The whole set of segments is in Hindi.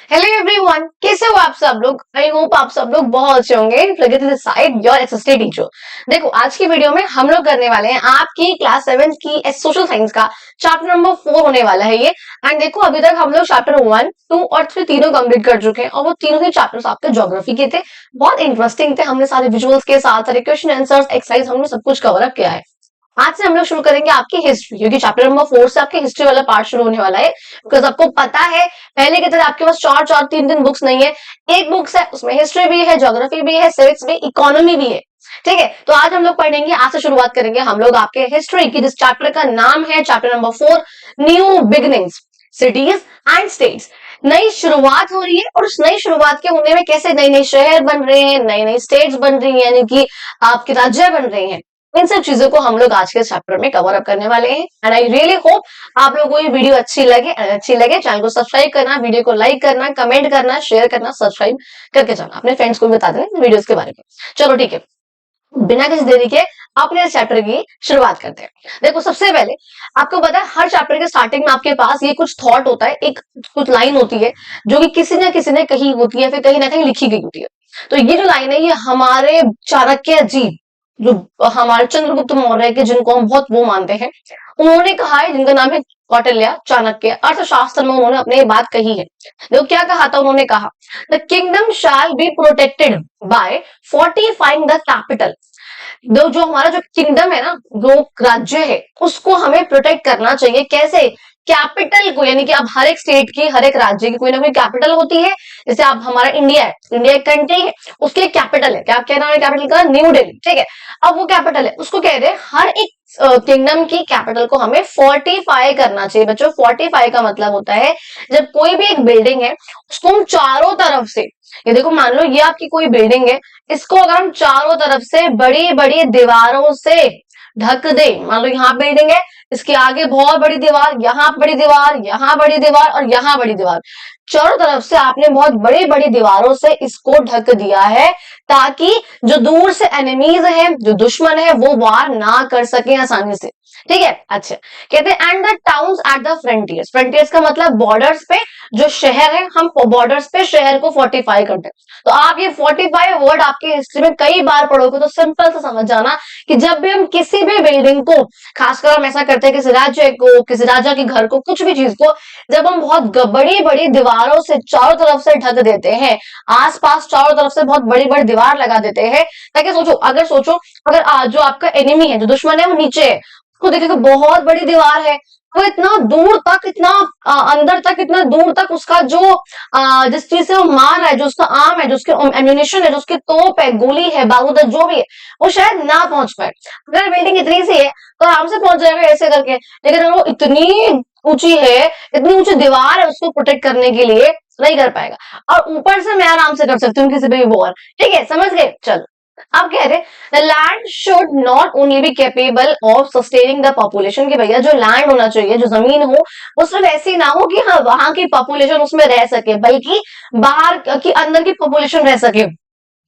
हेलो एवरीवन, कैसे हो आप सब लोग। आई होप आप सब लोग बहुत अच्छे होंगे। Pragati this side your SST teacher. देखो आज की वीडियो में हम लोग करने वाले हैं आपकी क्लास 7 की सोशल साइंस का चैप्टर नंबर 4 होने वाला है ये। एंड देखो अभी तक हम लोग चैप्टर 1, 2 और 3 तीनों कंप्लीट कर चुके हैं और वो तीनों ही चैप्टर्स आपके ज्योग्राफी के थे। बहुत इंटरेस्टिंग थे। हमने सारे विजुअल्स के साथ सारे क्वेश्चन आंसर्स एक्सरसाइज हमने सब कुछ कवर अप किया है। आज से हम लोग शुरू करेंगे आपकी हिस्ट्री, क्योंकि चैप्टर नंबर 4 से आपकी हिस्ट्री वाला पार्ट शुरू होने वाला है। बिकॉज आपको पता है पहले की तरह आपके पास चार चार तीन तीन बुक्स नहीं है। एक बुक्स है, उसमें हिस्ट्री भी है, ज्योग्राफी भी है, सिविक्स भी, इकोनॉमी भी है। ठीक है, तो आज हम लोग पढ़ेंगे, आज से शुरुआत करेंगे हम लोग आपके हिस्ट्री की, जिस चैप्टर का नाम है chapter number 4, new beginnings, cities and states. नई शुरुआत हो रही है और उस नई शुरुआत के होने में कैसे नए नए शहर बन रहे हैं, नई नई स्टेट्स बन रही है, यानी कि आपके राज्य बन रहे हैं। इन सब चीजों को हम लोग आज के चैप्टर में कवर अप करने वाले हैं। एंड आई रियली होप आप लोगों को ये वीडियो अच्छी लगे चैनल को सब्सक्राइब करना, वीडियो को लाइक करना, कमेंट करना, शेयर करना, सब्सक्राइब करके जाना, अपने फ्रेंड्स को भी बता देना वीडियोस के बारे में। चलो ठीक है, बिना किसी देरी के अपने इस चैप्टर की शुरुआत करते हैं। देखो सबसे पहले आपको पता है हर चैप्टर के स्टार्टिंग में आपके पास ये कुछ थॉट होता है, एक कुछ लाइन होती है जो कि किसी ने कही होती है, फिर कहीं ना कहीं लिखी गई होती है। तो ये जो लाइन है ये हमारे चाणक्य जी, जो हमारे चंद्रगुप्त मौर्य के, जिनको हम बहुत वो मानते हैं, उन्होंने कहा है, जिनका नाम है कौटिल्य चाणक्य, अर्थशास्त्र में उन्होंने अपने ये बात कही है। देखो क्या कहा था, उन्होंने कहा the kingdom shall be protected by fortifying the capital. जो हमारा जो किंगडम है ना, जो राज्य है, उसको हमें प्रोटेक्ट करना चाहिए। कैसे? कैपिटल को, यानी कि अब हर एक स्टेट की, हर एक राज्य की कोई ना कोई कैपिटल होती है। जैसे आप हमारा इंडिया है, इंडिया एक कंट्री है, उसकी एक कैपिटल है। क्या क्या नाम है कैपिटल का? न्यू दिल्ली। ठीक है, अब वो कैपिटल है, उसको कह रहे हैं हर एक किंगडम की कैपिटल को हमें फोर्टिफाई करना चाहिए। बच्चों फोर्टिफाई का मतलब होता है जब कोई भी एक बिल्डिंग है उसको हम चारों तरफ से, ये देखो मान लो ये आपकी कोई बिल्डिंग है, इसको अगर हम चारों तरफ से बड़ी बड़ी दीवारों से ढक दे, मान लो यहाँ बिल्डिंग है, इसके आगे बहुत बड़ी दीवार, यहाँ बड़ी दीवार, यहाँ बड़ी दीवार और यहाँ बड़ी दीवार, चारों तरफ से आपने बहुत बड़ी बड़ी दीवारों से इसको ढक दिया है, ताकि जो दूर से एनिमीज है, जो दुश्मन है, वो वार ना कर सके आसानी से। ठीक है, अच्छा, कहते हैं and the towns at the frontiers. Frontiers का मतलब बॉर्डर्स पे जो शहर है, हम बॉर्डर्स पे शहर को फोर्टिफाई करते हैं। तो आप ये फोर्टिफाई वर्ड आपके हिस्ट्री में कई बार पढ़ोगे तो सिंपल से समझ जाना कि जब भी हम किसी भी बिल्डिंग को, खासकर हम ऐसा करते हैं किसी राज्य को, किसी राजा के घर को, कुछ भी चीज को, जब हम बहुत बड़ी बड़ी दीवारों से चारों तरफ से ढक देते हैं, आसपास चारों तरफ से बहुत बड़ी बड़ी दीवार लगा देते हैं, ताकि सोचो अगर जो आपका एनिमी है, जो दुश्मन है, वो नीचे है, उसको देखेगा बहुत बड़ी दीवार है, वो इतना दूर तक, इतना अंदर तक, इतना दूर तक उसका जो जिस चीज से वो मार रहा है, जो उसका आर्म है, जो उसके एम्यूनिशन है, जो उसकी तोप है, गोली है, बारूद है, जो भी है, वो शायद ना पहुंच पाए। अगर बिल्डिंग इतनी सी है तो आराम से पहुंच जाएगा ऐसे करके, लेकिन अगर वो इतनी ऊंची है, इतनी ऊंची दीवार है, उसको प्रोटेक्ट करने के लिए नहीं कर पाएगा। और ऊपर से मैं आराम से कर सकती हूँ किसी पे भी वॉर। ठीक है, समझ गए? चलो अब कह रहे the land should not only be capable of sustaining the population, कि भैया जो लैंड होना चाहिए, जो जमीन हो, वो सिर्फ ऐसी ना हो कि हाँ वहां की पॉपुलेशन उसमें रह सके, बल्कि बाहर की, अंदर की पॉपुलेशन रह सके।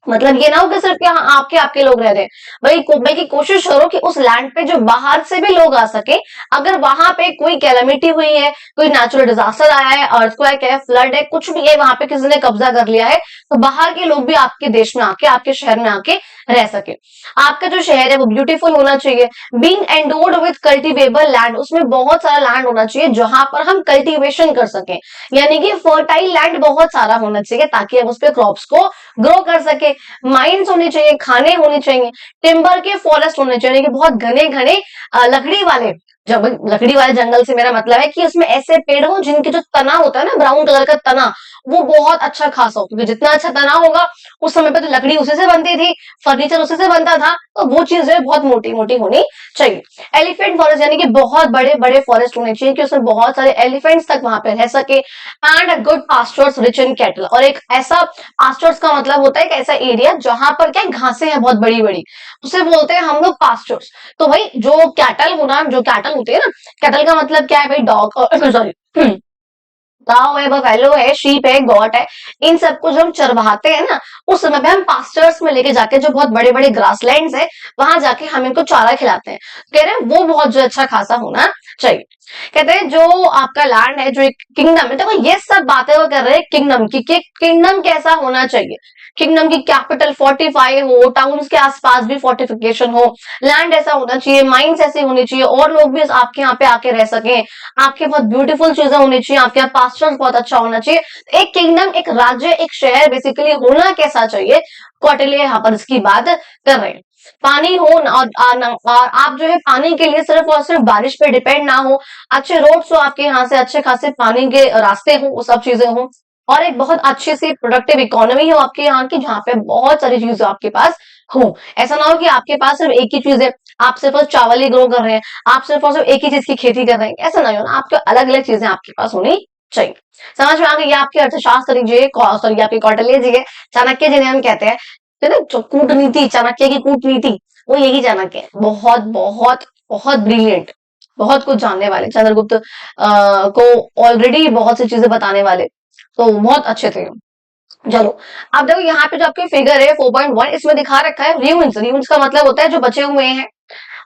मतलब ये ना हो कि सिर्फ यहाँ आपके आपके लोग रह रहे हैं, बल्कि कोशिश करो कि उस लैंड पे जो बाहर से भी लोग आ सके। अगर वहां पे कोई कैलामिटी हुई है, कोई नेचुरल डिजास्टर आया है, अर्थक्वेक है, फ्लड है, कुछ भी है, वहां पे किसी ने कब्जा कर लिया है, तो बाहर के लोग भी आपके देश में आके, आपके शहर में आके रह सके। आपका जो शहर है वो ब्यूटीफुल होना चाहिए। Being endowed with cultivable land, उसमें बहुत सारा लैंड होना चाहिए जहां पर हम कल्टीवेशन कर सके, यानी कि फर्टाइल लैंड बहुत सारा होना चाहिए, ताकि हम उस पर क्रॉप्स को ग्रो कर सके। माइंस होने चाहिए, खाने होने चाहिए, टिम्बर के फॉरेस्ट होने चाहिए, कि बहुत घने घने लकड़ी वाले, जब लकड़ी वाले जंगल से मेरा मतलब है कि उसमें ऐसे पेड़ हो जिनके जो तना होता है ना, ब्राउन कलर का तना, वो बहुत अच्छा खासा हो, क्योंकि जितना अच्छा तना होगा, उस समय पे तो लकड़ी उसी से बनती थी, फर्नीचर उसी से बनता था, तो वो चीजें बहुत मोटी मोटी होनी चाहिए। एलिफेंट फॉरेस्ट, यानी कि बहुत बड़े बड़े फॉरेस्ट होने चाहिए कि उसमें बहुत सारे एलिफेंट्स तक वहां पे रह सके। And a good pastures rich in cattle, और एक ऐसा, पास्चर्स का मतलब होता है एक ऐसा एरिया जहां पर क्या घासें हैं बहुत बड़ी बड़ी, उसे बोलते हैं हम लोग पास्चर्स। तो भाई जो कैटल होना, जो कैटल होते हैं ना, कैटल का मतलब क्या है भाई? डॉग, सॉरी काउ है, बफेलो है, शीप है, गॉट है, इन सबको जो हम चरवाते हैं ना, उस समय पे हम पास्टर्स में लेके जाके जो बहुत बड़े बड़े ग्रासलैंड्स है वहां जाके हम इनको चारा खिलाते हैं। कह रहे हैं वो बहुत जो अच्छा खासा होना चाहिए। कहते हैं जो आपका लैंड है, जो एक किंगडम है, देखो ये सब बातें वो कर रहे हैं किंगडम की, कि किंगडम कैसा होना चाहिए। किंगडम की कैपिटल फोर्टिफाई हो, टाउन्स के आसपास भी फोर्टिफिकेशन हो, लैंड ऐसा होना चाहिए, माइंस ऐसे होनी चाहिए, और लोग भी आपके यहाँ पे आके रह सके, आपके बहुत ब्यूटीफुल चीजें होनी चाहिए, आपके यहाँ पास्चर्स बहुत अच्छा होना चाहिए। एक किंगडम, एक राज्य, एक शहर बेसिकली होना कैसा चाहिए, कौटिल्य यहाँ पर इसकी बात कर रहे हैं। पानी हो और आप जो है पानी के लिए सिर्फ और सिर्फ बारिश पे डिपेंड ना हो, अच्छे रोड्स हो आपके यहाँ से, अच्छे खासे पानी के रास्ते हो, वो सब चीजें हो, और एक बहुत अच्छी सी प्रोडक्टिव इकोनॉमी हो आपके यहाँ की, जहाँ पे बहुत सारी चीजें आपके पास हो। ऐसा ना हो कि आपके पास सिर्फ एक ही चीज है, आप सिर्फ और चावल ही ग्रो कर रहे हैं, आप सिर्फ और सिर्फ एक ही चीज की खेती कर रहे हैं, ऐसा नहीं हो ना, आपके अलग अलग चीजें आपके पास होनी चाहिए। समझ में आ गई? ये आपके अर्थशास्त्र जी, सॉरी आपके कौटिल्य जी है, चाणक्य जिन्हें हम कहते हैं, तो ना जो कूटनीति, चाणक्य की कूटनीति, वो यही चाणक्य है। बहुत बहुत बहुत ब्रिलियंट, बहुत कुछ जानने वाले, चंद्रगुप्त को ऑलरेडी बहुत सी चीजें बताने वाले, तो बहुत अच्छे थे। चलो अब देखो यहाँ पे जो आपके फिगर है 4.1, इसमें दिखा रखा है ruins। ruins का मतलब होता है जो बचे हुए हैं,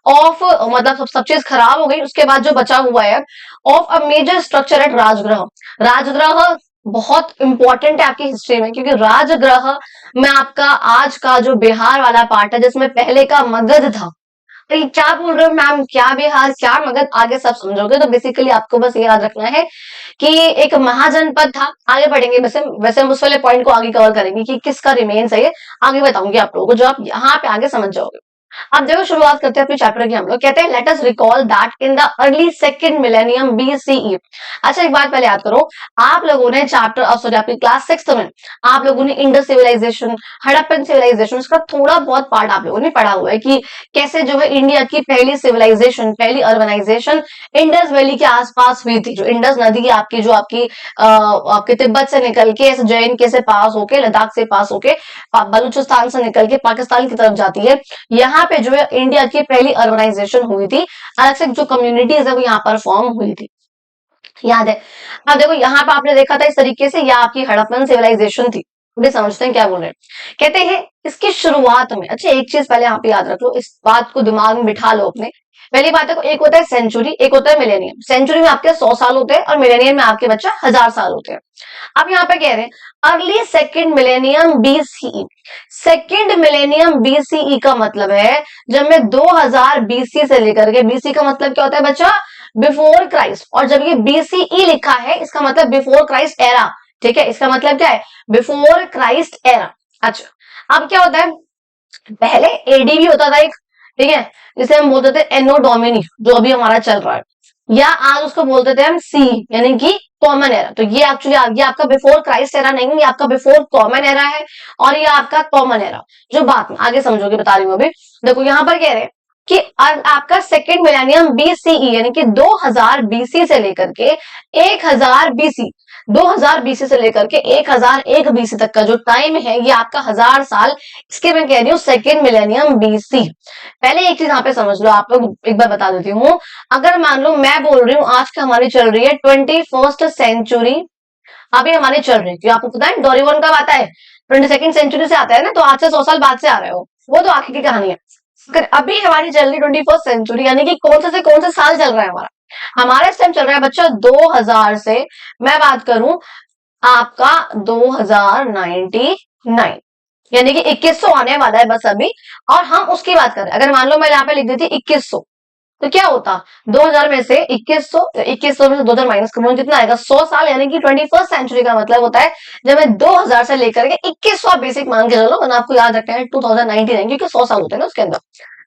ऑफ मतलब सब चीज खराब हो गई उसके बाद जो बचा हुआ है, of a major structure at Rajgir. Rajgir बहुत इंपॉर्टेंट है आपकी हिस्ट्री में, क्योंकि राजगृह में आपका आज का जो बिहार वाला पार्ट है, जिसमें पहले का मगध था। तो ये क्या बोल रहे हो मैम, क्या बिहार क्या मगध, आगे सब समझोगे। तो बेसिकली आपको बस ये याद रखना है कि एक महाजनपद था। आगे बढ़ेंगे, वैसे वैसे हम उस वाले पॉइंट को आगे कवर करेंगे कि किसका रिमेन्स है, ये आगे बताऊंगी आप लोगों को, जो आप यहाँ पे आगे समझ जाओगे। अब देखो शुरुआत करते हैं अपने चैप्टर की। हम लोग कहते हैं let us recall that in the early second millennium BCE. अच्छा एक बात पहले याद करो, आप लोगों ने चैप्टर सॉरी आपकी क्लास 6 में आप लोगों ने इंडस सिविलाइजेशन, हड़प्पन सिविलाइजेशन, उसका थोड़ा बहुत पार्ट आप लोगों ने पढ़ा हुआ है कि कैसे जो है इंडिया की पहली सिविलाइजेशन, पहली अर्बनाइजेशन इंडस वैली के आसपास हुई थी। जो इंडस नदी आपकी जो आपकी आपके तिब्बत से निकल के ऐसे JNK से पास होके, लद्दाख से पास होके, बलूचिस्तान से निकल के पाकिस्तान की तरफ जाती है। यहाँ पे जो है इंडिया की पहली अर्बनाइजेशन हुई थी, अलग से जो कम्युनिटीज है वो यहाँ पर फॉर्म हुई थी, याद है। अब देखो यहाँ पे आपने देखा था इस तरीके से, यह आपकी हड़प्पन सिविलाइजेशन थी। मुझे समझते हैं क्या बोल रहे हैं। कहते हैं इसकी शुरुआत में, अच्छा एक चीज पहले यहाँ पे याद रख लो, इस बात को दिमाग में बिठा लो अपने। पहली बात है, एक होता है सेंचुरी, एक होता है मिलेनियम। सेंचुरी में आपके 100 साल होते हैं और मिलेनियम में आपके बच्चा 1000 साल होते हैं। अब यहाँ पे कह रहे हैं early second millennium BCE. Second millennium BCE का मतलब है जब मैं 2000 बीसी से लेकर के, बीसी का मतलब क्या होता है बच्चा, बिफोर क्राइस्ट, और जब ये बीसीई लिखा है इसका मतलब बिफोर क्राइस्ट एरा। ठीक है, इसका मतलब क्या है, बिफोर क्राइस्ट एरा। अच्छा अब क्या होता है, पहले एडी भी होता था एक, ठीक है, जिसे हम बोलते थे एनो डोमिनी, जो अभी हमारा चल रहा है, या आज उसको बोलते थे हम सी, यानी कि कॉमन एरा। तो ये एक्चुअली ये आपका बिफोर क्राइस्ट एरा नहीं, ये आपका बिफोर कॉमन एरा है, और ये आपका कॉमन एरा जो बात में आगे समझोगे, बता रही हूँ अभी। देखो यहाँ पर कह रहे हैं कि आपका सेकेंड मिलेनियम बीसीई यानी कि 2000 बीसी से लेकर के 1000 बीसी, 2000 बीसी से लेकर के 1001 बीसी तक का जो टाइम है, ये आपका 1000 साल, इसके मैं कह रही हूँ सेकेंड मिलेनियम बीसी। पहले एक चीज यहाँ पे समझ लो, आप लोग एक बार बता देती हूँ। अगर मान लो मैं बोल रही हूँ आज का हमारी चल रही है 21st सेंचुरी, अभी हमारी चल रही है, आपको पता है डोरेमोन कब आता है, 22nd सेंचुरी से आता है ना, तो आज से 100 साल बाद से आ रहे हो, वो तो आखिर की कहानी है। अगर अभी हमारी चल रही 21st सेंचुरी, यानी कि कौन से साल चल रहा है हमारा, हमारा इस टाइम चल रहा है बच्चा 2000 से, मैं बात करूं आपका 2099, यानी कि 2100 आने वाला है बस अभी, और हम उसकी बात करें। अगर मान लो मैं यहाँ पे लिख देती 2100, तो क्या होता, 2000 में से 2100 में से 2000 माइनस करूँ, कितना आएगा 100 साल, यानी कि 21st सेंचुरी का मतलब होता है जब मैं 2000 से लेकर के 2100 बेसिक मान के चलो, वरना आपको याद रखना है 2099, क्योंकि 100 साल होते हैं ना उसके अंदर।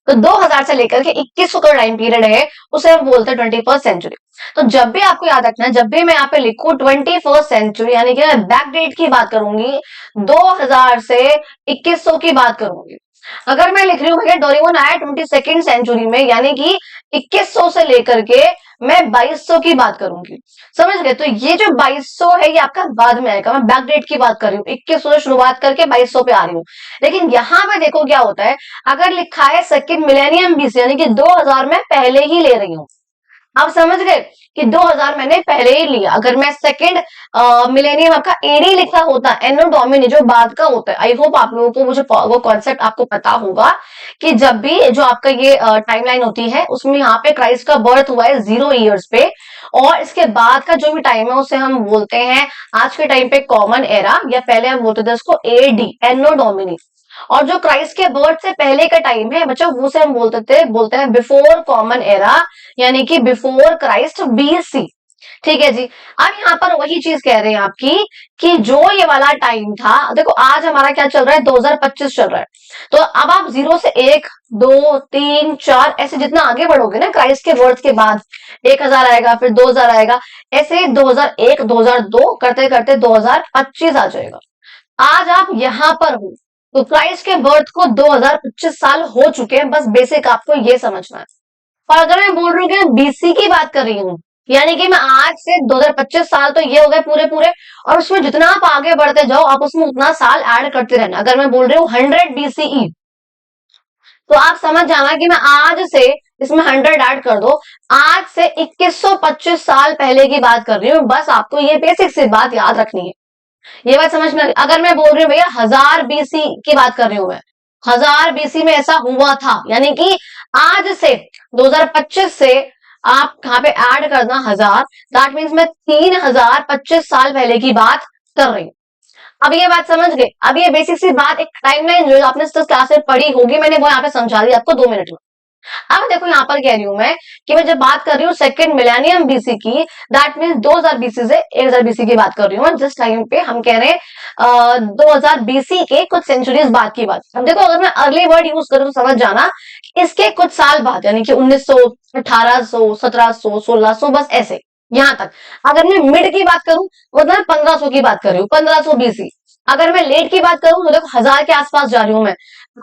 तो 2000 से लेकर के 2100 का टाइम पीरियड है, उसे हम बोलते हैं 21st सेंचुरी। तो जब भी आपको याद रखना है, जब भी मैं यहाँ पे लिखूं 21st सेंचुरी, यानी कि मैं बैक डेट की बात करूंगी, 2000 से 2100 की बात करूंगी। अगर मैं लिख रही हूँ भैया डोरेमोन आया 22nd सेंचुरी में, यानी कि 2100 से लेकर के मैं 2200 की बात करूंगी, समझ गए। तो ये जो 2200 है ये आपका बाद में आएगा, मैं बैक डेट की बात कर रही हूँ, 2100 से शुरुआत करके 2200 पे आ रही हूँ। लेकिन यहाँ पे देखो क्या होता है, अगर लिखा है सेकेंड मिलेनियम बीसी, यानी कि 2000 में पहले ही ले रही हूँ, आप समझ गए कि 2000 मैंने पहले ही लिया। अगर मैं सेकंड मिलेनियम आपका एडी लिखा होता, एनो डोमिनी जो बाद का होता है, आई होप आप लोगों को मुझे वो कॉन्सेप्ट आपको पता होगा कि जब भी जो आपका ये टाइमलाइन होती है उसमें यहाँ पे क्राइस्ट का बर्थ हुआ है 0 ईयर्स पे, और इसके बाद का जो भी टाइम है उसे हम बोलते हैं आज के टाइम पे कॉमन एरा, या पहले हम बोलते थे उसको एडी, एनो डोमिनी। और जो क्राइस्ट के बर्थ से पहले का टाइम है बच्चों, वो से हम बोलते हैं बिफोर कॉमन एरा, यानी कि बिफोर क्राइस्ट, बीसी। ठीक है जी। अब यहाँ पर वही चीज कह रहे हैं आपकी कि जो ये वाला टाइम था, देखो आज हमारा क्या चल रहा है, 2025 चल रहा है। तो अब आप 0 से 1, 2, 3, 4 ऐसे जितना आगे बढ़ोगे ना क्राइस्ट के बर्थ के बाद, 1000 आएगा, फिर 2000 आएगा, ऐसे 2001, 2002 करते करते 2025 आ जाएगा। आज आप यहाँ पर हो तो क्राइस्ट के बर्थ को 2025 साल हो चुके हैं, बस बेसिक आपको ये समझना है। और अगर मैं बोल रही हूँ कि बीसी की बात कर रही हूँ, यानी कि मैं आज से 2025 साल, तो ये हो गए पूरे पूरे, और उसमें जितना आप आगे बढ़ते जाओ आप उसमें उतना साल ऐड करते रहना। अगर मैं बोल रही हूँ 100 बीसीई, तो आप समझ जाना कि मैं आज से इसमें 100 ऐड कर दो, आज से 2125 साल पहले की बात कर रही हूँ। बस आपको ये बेसिक सी बात याद रखनी है, ये बात समझ में। अगर मैं बोल रही हूँ भैया 1000 बीसी की बात कर रही हूँ मैं, 1000 बीसी में ऐसा हुआ था, यानी कि आज से 2025 से आप यहाँ पे ऐड करना 1000, दैट मीन्स मैं 3025 साल पहले की बात कर रही हूँ। अब ये बात समझ गए। अब ये बेसिक सी बात, एक टाइमलाइन जो आपने क्लास में पढ़ी होगी, मैंने वो यहाँ पे समझा दी आपको 2 मिनट में। अब देखो यहाँ पर कह रही हूं मैं कि मैं जब बात कर रही हूँ सेकंड मिलेनियम बीसी की, दैट मीन्स 2000 बीसी से 1000 बीसी की बात कर रही हूँ। जिस टाइम पे हम कह रहे हैं 2000 बीसी के कुछ सेंचुरीज बाद की बात। अब देखो अगर मैं अर्ली वर्ड यूज करूँ तो समझ जाना, इसके कुछ साल बाद, यानी कि 1900, 1800, 1700, 1600, बस ऐसे यहाँ तक। अगर मैं मिड की बात करूं मतलब 1500 की बात कर रही हूँ, 1500 बीसी। अगर मैं लेट की बात करूं तो देखो 1000 के आसपास जा रही हूं मैं।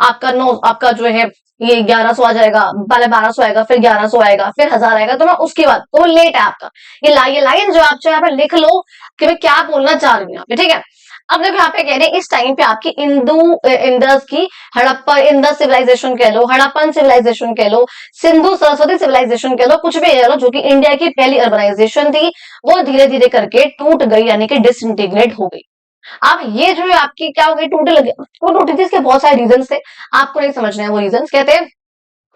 आपका जो है ये 1100 आ जाएगा, पहले 1200 आएगा, फिर 1100 आएगा, फिर 1000 आएगा, तो मैं उसकी बात, तो लेट है आपका। ये लाइन जो आप चाहे यहाँ पे लिख लो कि मैं क्या बोलना चाह रही हूँ यहाँ पे, ठीक है। अब देखो यहाँ पे कह रहे हैं इस टाइम पे आपकी इंदस की हड़प्पा इंदस सिविलाइजेशन कह लो, हड़प्पन सिविलाइजेशन कह लो, सिंधु सरस्वती सिविलाइजेशन कह लो, कुछ भी कह लो, जो कि इंडिया की पहली अर्बनाइजेशन थी, वो धीरे धीरे करके टूट गई, यानी कि डिसइंटीग्रेट हो गई। अब ये जो है आपकी क्या हो गई, टूटे लगे, वो टूटी थी, इसके बहुत सारे रीजन थे, आपको नहीं समझना है वो रीजन। कहते हैं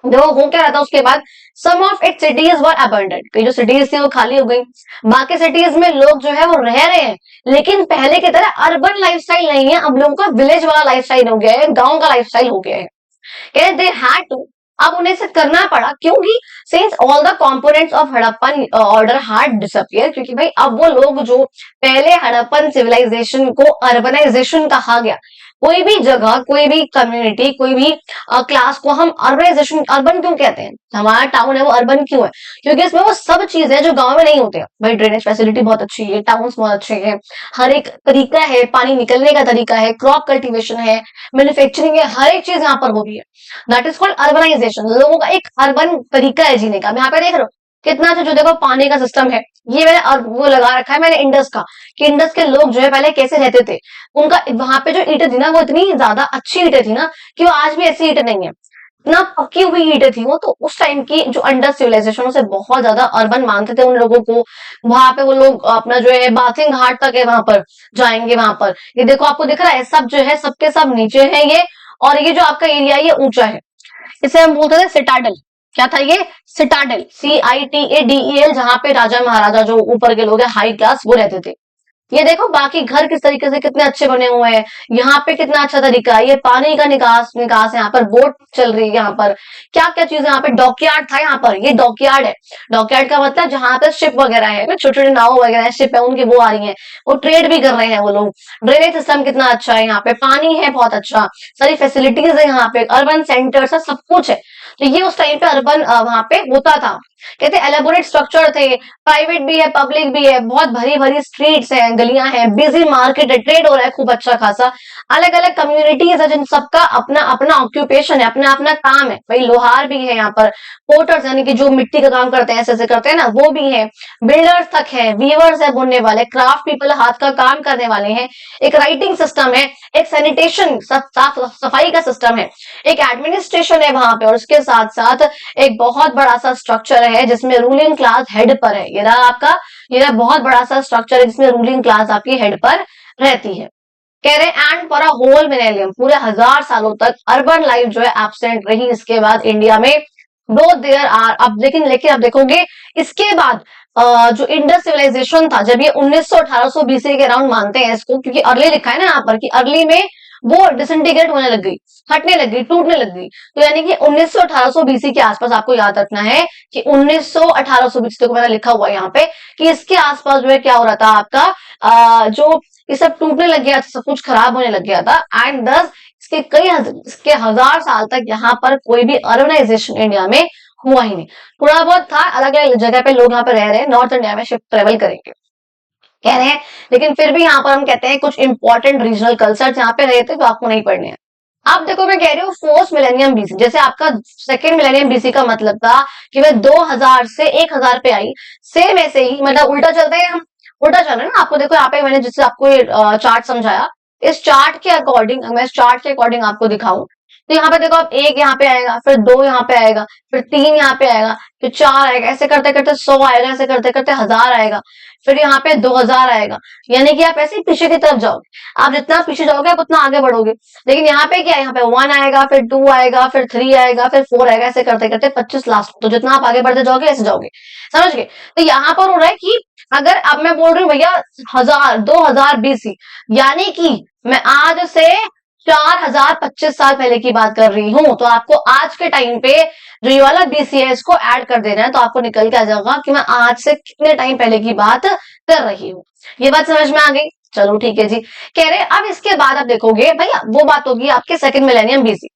देखो हो क्या रहा था उसके बाद, some of it cities were abundant, कई जो सिटीज थी वो खाली हो गई, बाकी सिटीज में लोग जो है वो रह रहे हैं, लेकिन पहले की तरह अर्बन लाइफस्टाइल नहीं है, अब लोगों का विलेज वाला लाइफस्टाइल हो गया है, गांव का लाइफस्टाइल हो गया है। दे हैड टू, अब उन्हें से करना पड़ा, क्योंकि since all the components of Harappan order had disappear, क्योंकि भाई अब वो लोग जो पहले हड़प्पन सिविलाइजेशन को अर्बनाइजेशन कहा गया, कोई भी जगह, कोई भी कम्युनिटी, कोई भी क्लास को हम अर्बनाइजेशन, अर्बन क्यों कहते हैं, हमारा टाउन है वो अर्बन क्यों है, क्योंकि इसमें वो सब चीजें जो गांव में नहीं होते हैं। भाई ड्रेनेज फैसिलिटी बहुत अच्छी है, टाउन्स बहुत अच्छे हैं, हर एक तरीका है, पानी निकलने का तरीका है, क्रॉप कल्टीवेशन है, मैन्युफैक्चरिंग है, हर एक चीज यहाँ पर हो रही है। दैट इज कॉल्ड अर्बनाइजेशन, लोगों का एक अर्बन तरीका है जीने का। यहाँ पे देख रहे हो कितना अच्छा, जो देखो पानी का सिस्टम है, ये मैंने वो लगा रखा है मैंने इंडस का, कि इंडस के लोग जो है पहले कैसे रहते थे, उनका वहां पे जो ईंटें थी ना वो इतनी ज्यादा अच्छी ईंटें थी ना कि वो आज भी ऐसी ईंटें नहीं है, इतना पक्की हुई ईंटें थी वो। तो उस टाइम की जो अंडस सिविलाइजेशन उसे बहुत ज्यादा अर्बन मानते थे उन लोगों को। वहां पे वो लोग अपना जो है बाथिंग घाट तक है, वहां पर जाएंगे, वहां पर ये देखो आपको दिख रहा है सब जो है सबके सब नीचे है ये, और ये जो आपका एरिया है ये ऊंचा है, इसे हम बोलते थे सिटाडल। क्या था ये, सिटाडल, CITADEL, जहां पे राजा महाराजा जो ऊपर के लोग हैं हाई क्लास वो रहते थे। ये देखो बाकी घर किस तरीके से कितने अच्छे बने हुए हैं, यहाँ पे कितना अच्छा तरीका है, ये पानी का निकास निकास है, यहाँ पर बोट चल रही है, यहाँ पर क्या क्या चीज है, यहाँ पे डॉकयार्ड था, यहाँ पर ये डॉकयार्ड है। डॉकयार्ड का मतलब जहां पर शिप वगैरह है ना, छोटे छोटे नाव वगैरह शिप है उनकी, वो आ रही है, वो ट्रेड भी कर रहे हैं वो लोग। ड्रेनेज सिस्टम कितना अच्छा है, यहाँ पे पानी है बहुत अच्छा, सारी फैसिलिटीज है यहाँ पे, अर्बन सेंटर्स है, सब कुछ है। तो ये उस टाइम पे अर्बन वहां पे होता था। कहते एलेबोरेट स्ट्रक्चर थे, प्राइवेट भी है पब्लिक भी है, बहुत भरी भरी स्ट्रीट्स हैं, गलियां हैं, बिजी मार्केट है, ट्रेड हो रहा है खूब अच्छा खासा, अलग अलग कम्युनिटीज है जिन सबका अपना अपना ऑक्यूपेशन है, अपना अपना काम है। भाई लोहार भी है यहाँ पर, पोर्टर्स यानी कि जो मिट्टी का काम करते हैं ऐसे ऐसे करते हैं ना वो भी है, बिल्डर्स तक है, वीवर्स है बुनने वाले, क्राफ्ट पीपल हाथ का काम करने वाले हैं, एक राइटिंग सिस्टम है, एक सैनिटेशन साफ सफाई का सिस्टम है, एक एडमिनिस्ट्रेशन है वहां पे, और उसके साथ साथ एक बहुत बड़ा सा स्ट्रक्चर है जिसमें रूलिंग क्लास हेड पर है। ये रहा बहुत बड़ा सा स्ट्रक्चर है जिसमें रूलिंग क्लास आपकी हेड पर रहती है। कह रहे हैं and for a whole millennium, पूरे 1000 सालों तक अर्बन लाइफ जो है एब्सेंट रही। इसके बाद इंडिया में दो देयर आर, अब लेकिन अब देखोगे इसके बाद जो इंडस सिविलाइजेशन था, जब ये 1900-1800 बीसी के अराउंड मानते हैं इसको, क्योंकि अर्ली लिखा है ना यहाँ पर कि अर्ली में वो डिसइंटीग्रेट होने लग गई, हटने लग गई, टूटने लग गई। तो यानी कि 1900-1800 बीसी के आसपास आपको याद रखना है कि 1900-1800 बीसी को मैंने लिखा हुआ है यहाँ पे कि इसके आसपास जो है क्या हो रहा था आपका, जो ये सब टूटने लग गया था, सब कुछ खराब होने लग गया था। एंड दस इसके 1000 साल तक यहाँ पर कोई भी अर्बनाइजेशन इंडिया में हुआ ही नहीं। थोड़ा बहुत था, अलग अलग जगह पे लोग यहाँ पे रह रहे हैं, नॉर्थ इंडिया में शिफ्ट ट्रेवल करेंगे कह रहे हैं, लेकिन फिर भी यहाँ पर हम कहते हैं कुछ इंपॉर्टेंट रीजनल कल्चर यहाँ पे रहे थे जो आपको नहीं पढ़ने हैं। अब देखो मैं कह रही हूँ फोर्थ मिलेनियम बीसी, जैसे आपका सेकेंड मिलेनियम बीसी का मतलब था कि वह 2000 से 1000 पे आई, सेम ऐसे ही मतलब उल्टा चलते हैं हम, उल्टा चल रहे हैं ना। आपको देखो यहाँ पे मैंने जिससे आपको चार्ट समझाया, इस चार्ट के अकॉर्डिंग, मैं इस चार्ट के अकॉर्डिंग आपको दिखाऊं तो यहाँ पे देखो आप एक यहाँ पे आएगा, फिर दो यहाँ पे आएगा, फिर तीन यहाँ पे आएगा, फिर चार आएगा, ऐसे करते करते 100 आएगा, ऐसे करते करते 1000 आएगा, फिर यहाँ पे 2000 आएगा। यानी कि आप ऐसे ही पीछे की तरफ जाओगे, आप जितना पीछे जाओगे आप उतना आगे बढ़ोगे। लेकिन यहाँ पे क्या है, यहाँ पे 1 आएगा, फिर 2 आएगा, फिर 3 आएगा, फिर 4 आएगा, ऐसे करते करते 25 लास्ट। तो जितना आप आगे बढ़ते जाओगे ऐसे जाओगे, समझ गए। तो यहाँ पर हो रहा है कि अगर अब मैं बोल रही हूँ भैया 2000 बीसी, यानी कि मैं आज से 4025 साल पहले की बात कर रही हूँ, तो आपको आज के टाइम पे जो ये वाला बीसी है इसको ऐड कर देना है, तो आपको निकल के आ जाएगा कि मैं आज से कितने टाइम पहले की बात कर रही हूँ। ये बात समझ में आ गई, चलो ठीक है जी। कह रहे अब इसके बाद आप देखोगे भैया वो बात होगी आपके second millennium BC,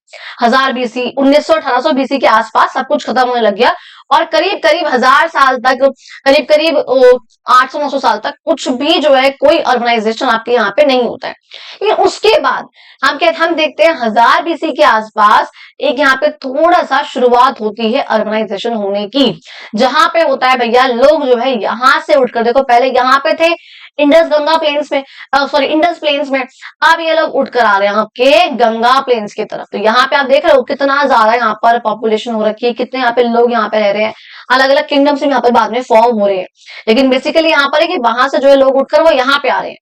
1000 BC, 1900-1800 BC के आसपास सब कुछ खत्म होने लग गया और करीब करीब 1000 साल तक, करीब करीब 800-900 साल तक कुछ भी जो है कोई ऑर्गेनाइजेशन आपके यहाँ पे नहीं होता है। लेकिन उसके बाद हम देखते हैं 1000 बीसी के आसपास एक यहाँ पे थोड़ा सा शुरुआत होती है ऑर्गेनाइजेशन होने की, जहां पे होता है भैया लोग जो है यहाँ से उठकर, देखो पहले यहाँ पे थे इंडस गंगा प्लेन्स में, सॉरी इंडस प्लेन्स में, अब ये लोग उठकर आ रहे हैं आपके गंगा प्लेन्स की तरफ। तो यहाँ पे आप देख रहे हो कितना ज्यादा यहाँ पर पॉपुलेशन हो रखी है, कितने यहाँ पे लोग यहाँ पे रह रहे हैं, अलग अलग किंगडम्स यहाँ पे बाद में फॉर्म हो रहे हैं। लेकिन बेसिकली यहाँ पर है कि वहां से जो है लोग उठकर वो यहाँ पे आ रहे हैं।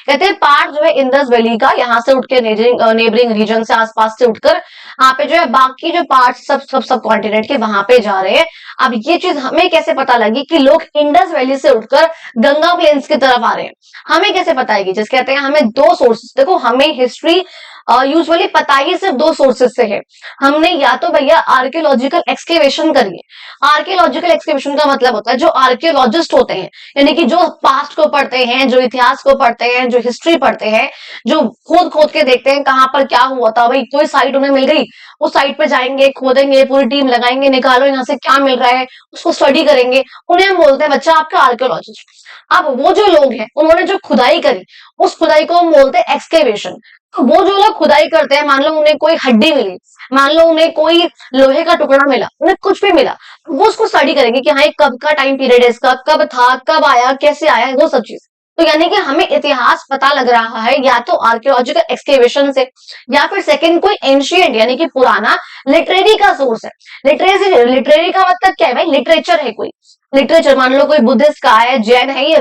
कहते हैं पार्ट जो है इंडस वैली का यहाँ से उठ के नेबरिंग रीजन से आसपास से उठकर यहाँ पे जो है बाकी जो पार्ट सब कॉन्टिनेंट के वहां पे जा रहे हैं। अब ये चीज हमें कैसे पता लगी कि लोग इंडस वैली से उठकर गंगा प्लेन्स की तरफ आ रहे हैं, हमें कैसे पता है? जिस कहते हैं हमें दो सोर्सेस, देखो हमें हिस्ट्री यूजुअली पता ही सिर्फ दो सोर्सेस से है। हमने या तो भैया आर्कियोलॉजिकल एक्सकेवेशन करिए, आर्कियोलॉजिकल एक्सकेवेशन का मतलब होता है जो आर्कियोलॉजिस्ट होते हैं, यानी कि जो पास्ट को पढ़ते हैं, जो इतिहास को पढ़ते हैं, जो हिस्ट्री पढ़ते हैं, जो खोद खोद के देखते हैं कहाँ पर क्या हुआ था। भाई कोई साइट उन्हें मिल गई, उस साइट पे जाएंगे, खोदेंगे, पूरी टीम लगाएंगे, निकालो यहाँ से क्या मिल रहा है, उसको स्टडी करेंगे, उन्हें हम बोलते हैं बच्चा आपका आर्कियोलॉजिस्ट। अब वो जो लोग हैं उन्होंने जो खुदाई करी, उस खुदाई को हम बोलते हैं एक्सकेवेशन। तो वो जो लोग खुदाई करते हैं, मान लो उन्हें कोई हड्डी मिली, मान लो उन्हें कोई लोहे का टुकड़ा मिला, उन्हें कुछ भी मिला, वो उसको स्टडी करेंगे कि हाँ ये कब का टाइम पीरियड है, इसका कब था, कब आया, कैसे आया, वो सब चीज। तो यानी कि हमें इतिहास पता लग रहा है या तो आर्कियोलॉजिकल एक्सकेवेशन से, या फिर सेकंड कोई एंशिएंट यानी कि पुराना लिटरेरी का सोर्स है। लिटरेरी का मतलब क्या है भाई? लिटरेचर है कोई, लिटरेचर मान लो कोई बुद्धिस्ट का है, जैन है, ये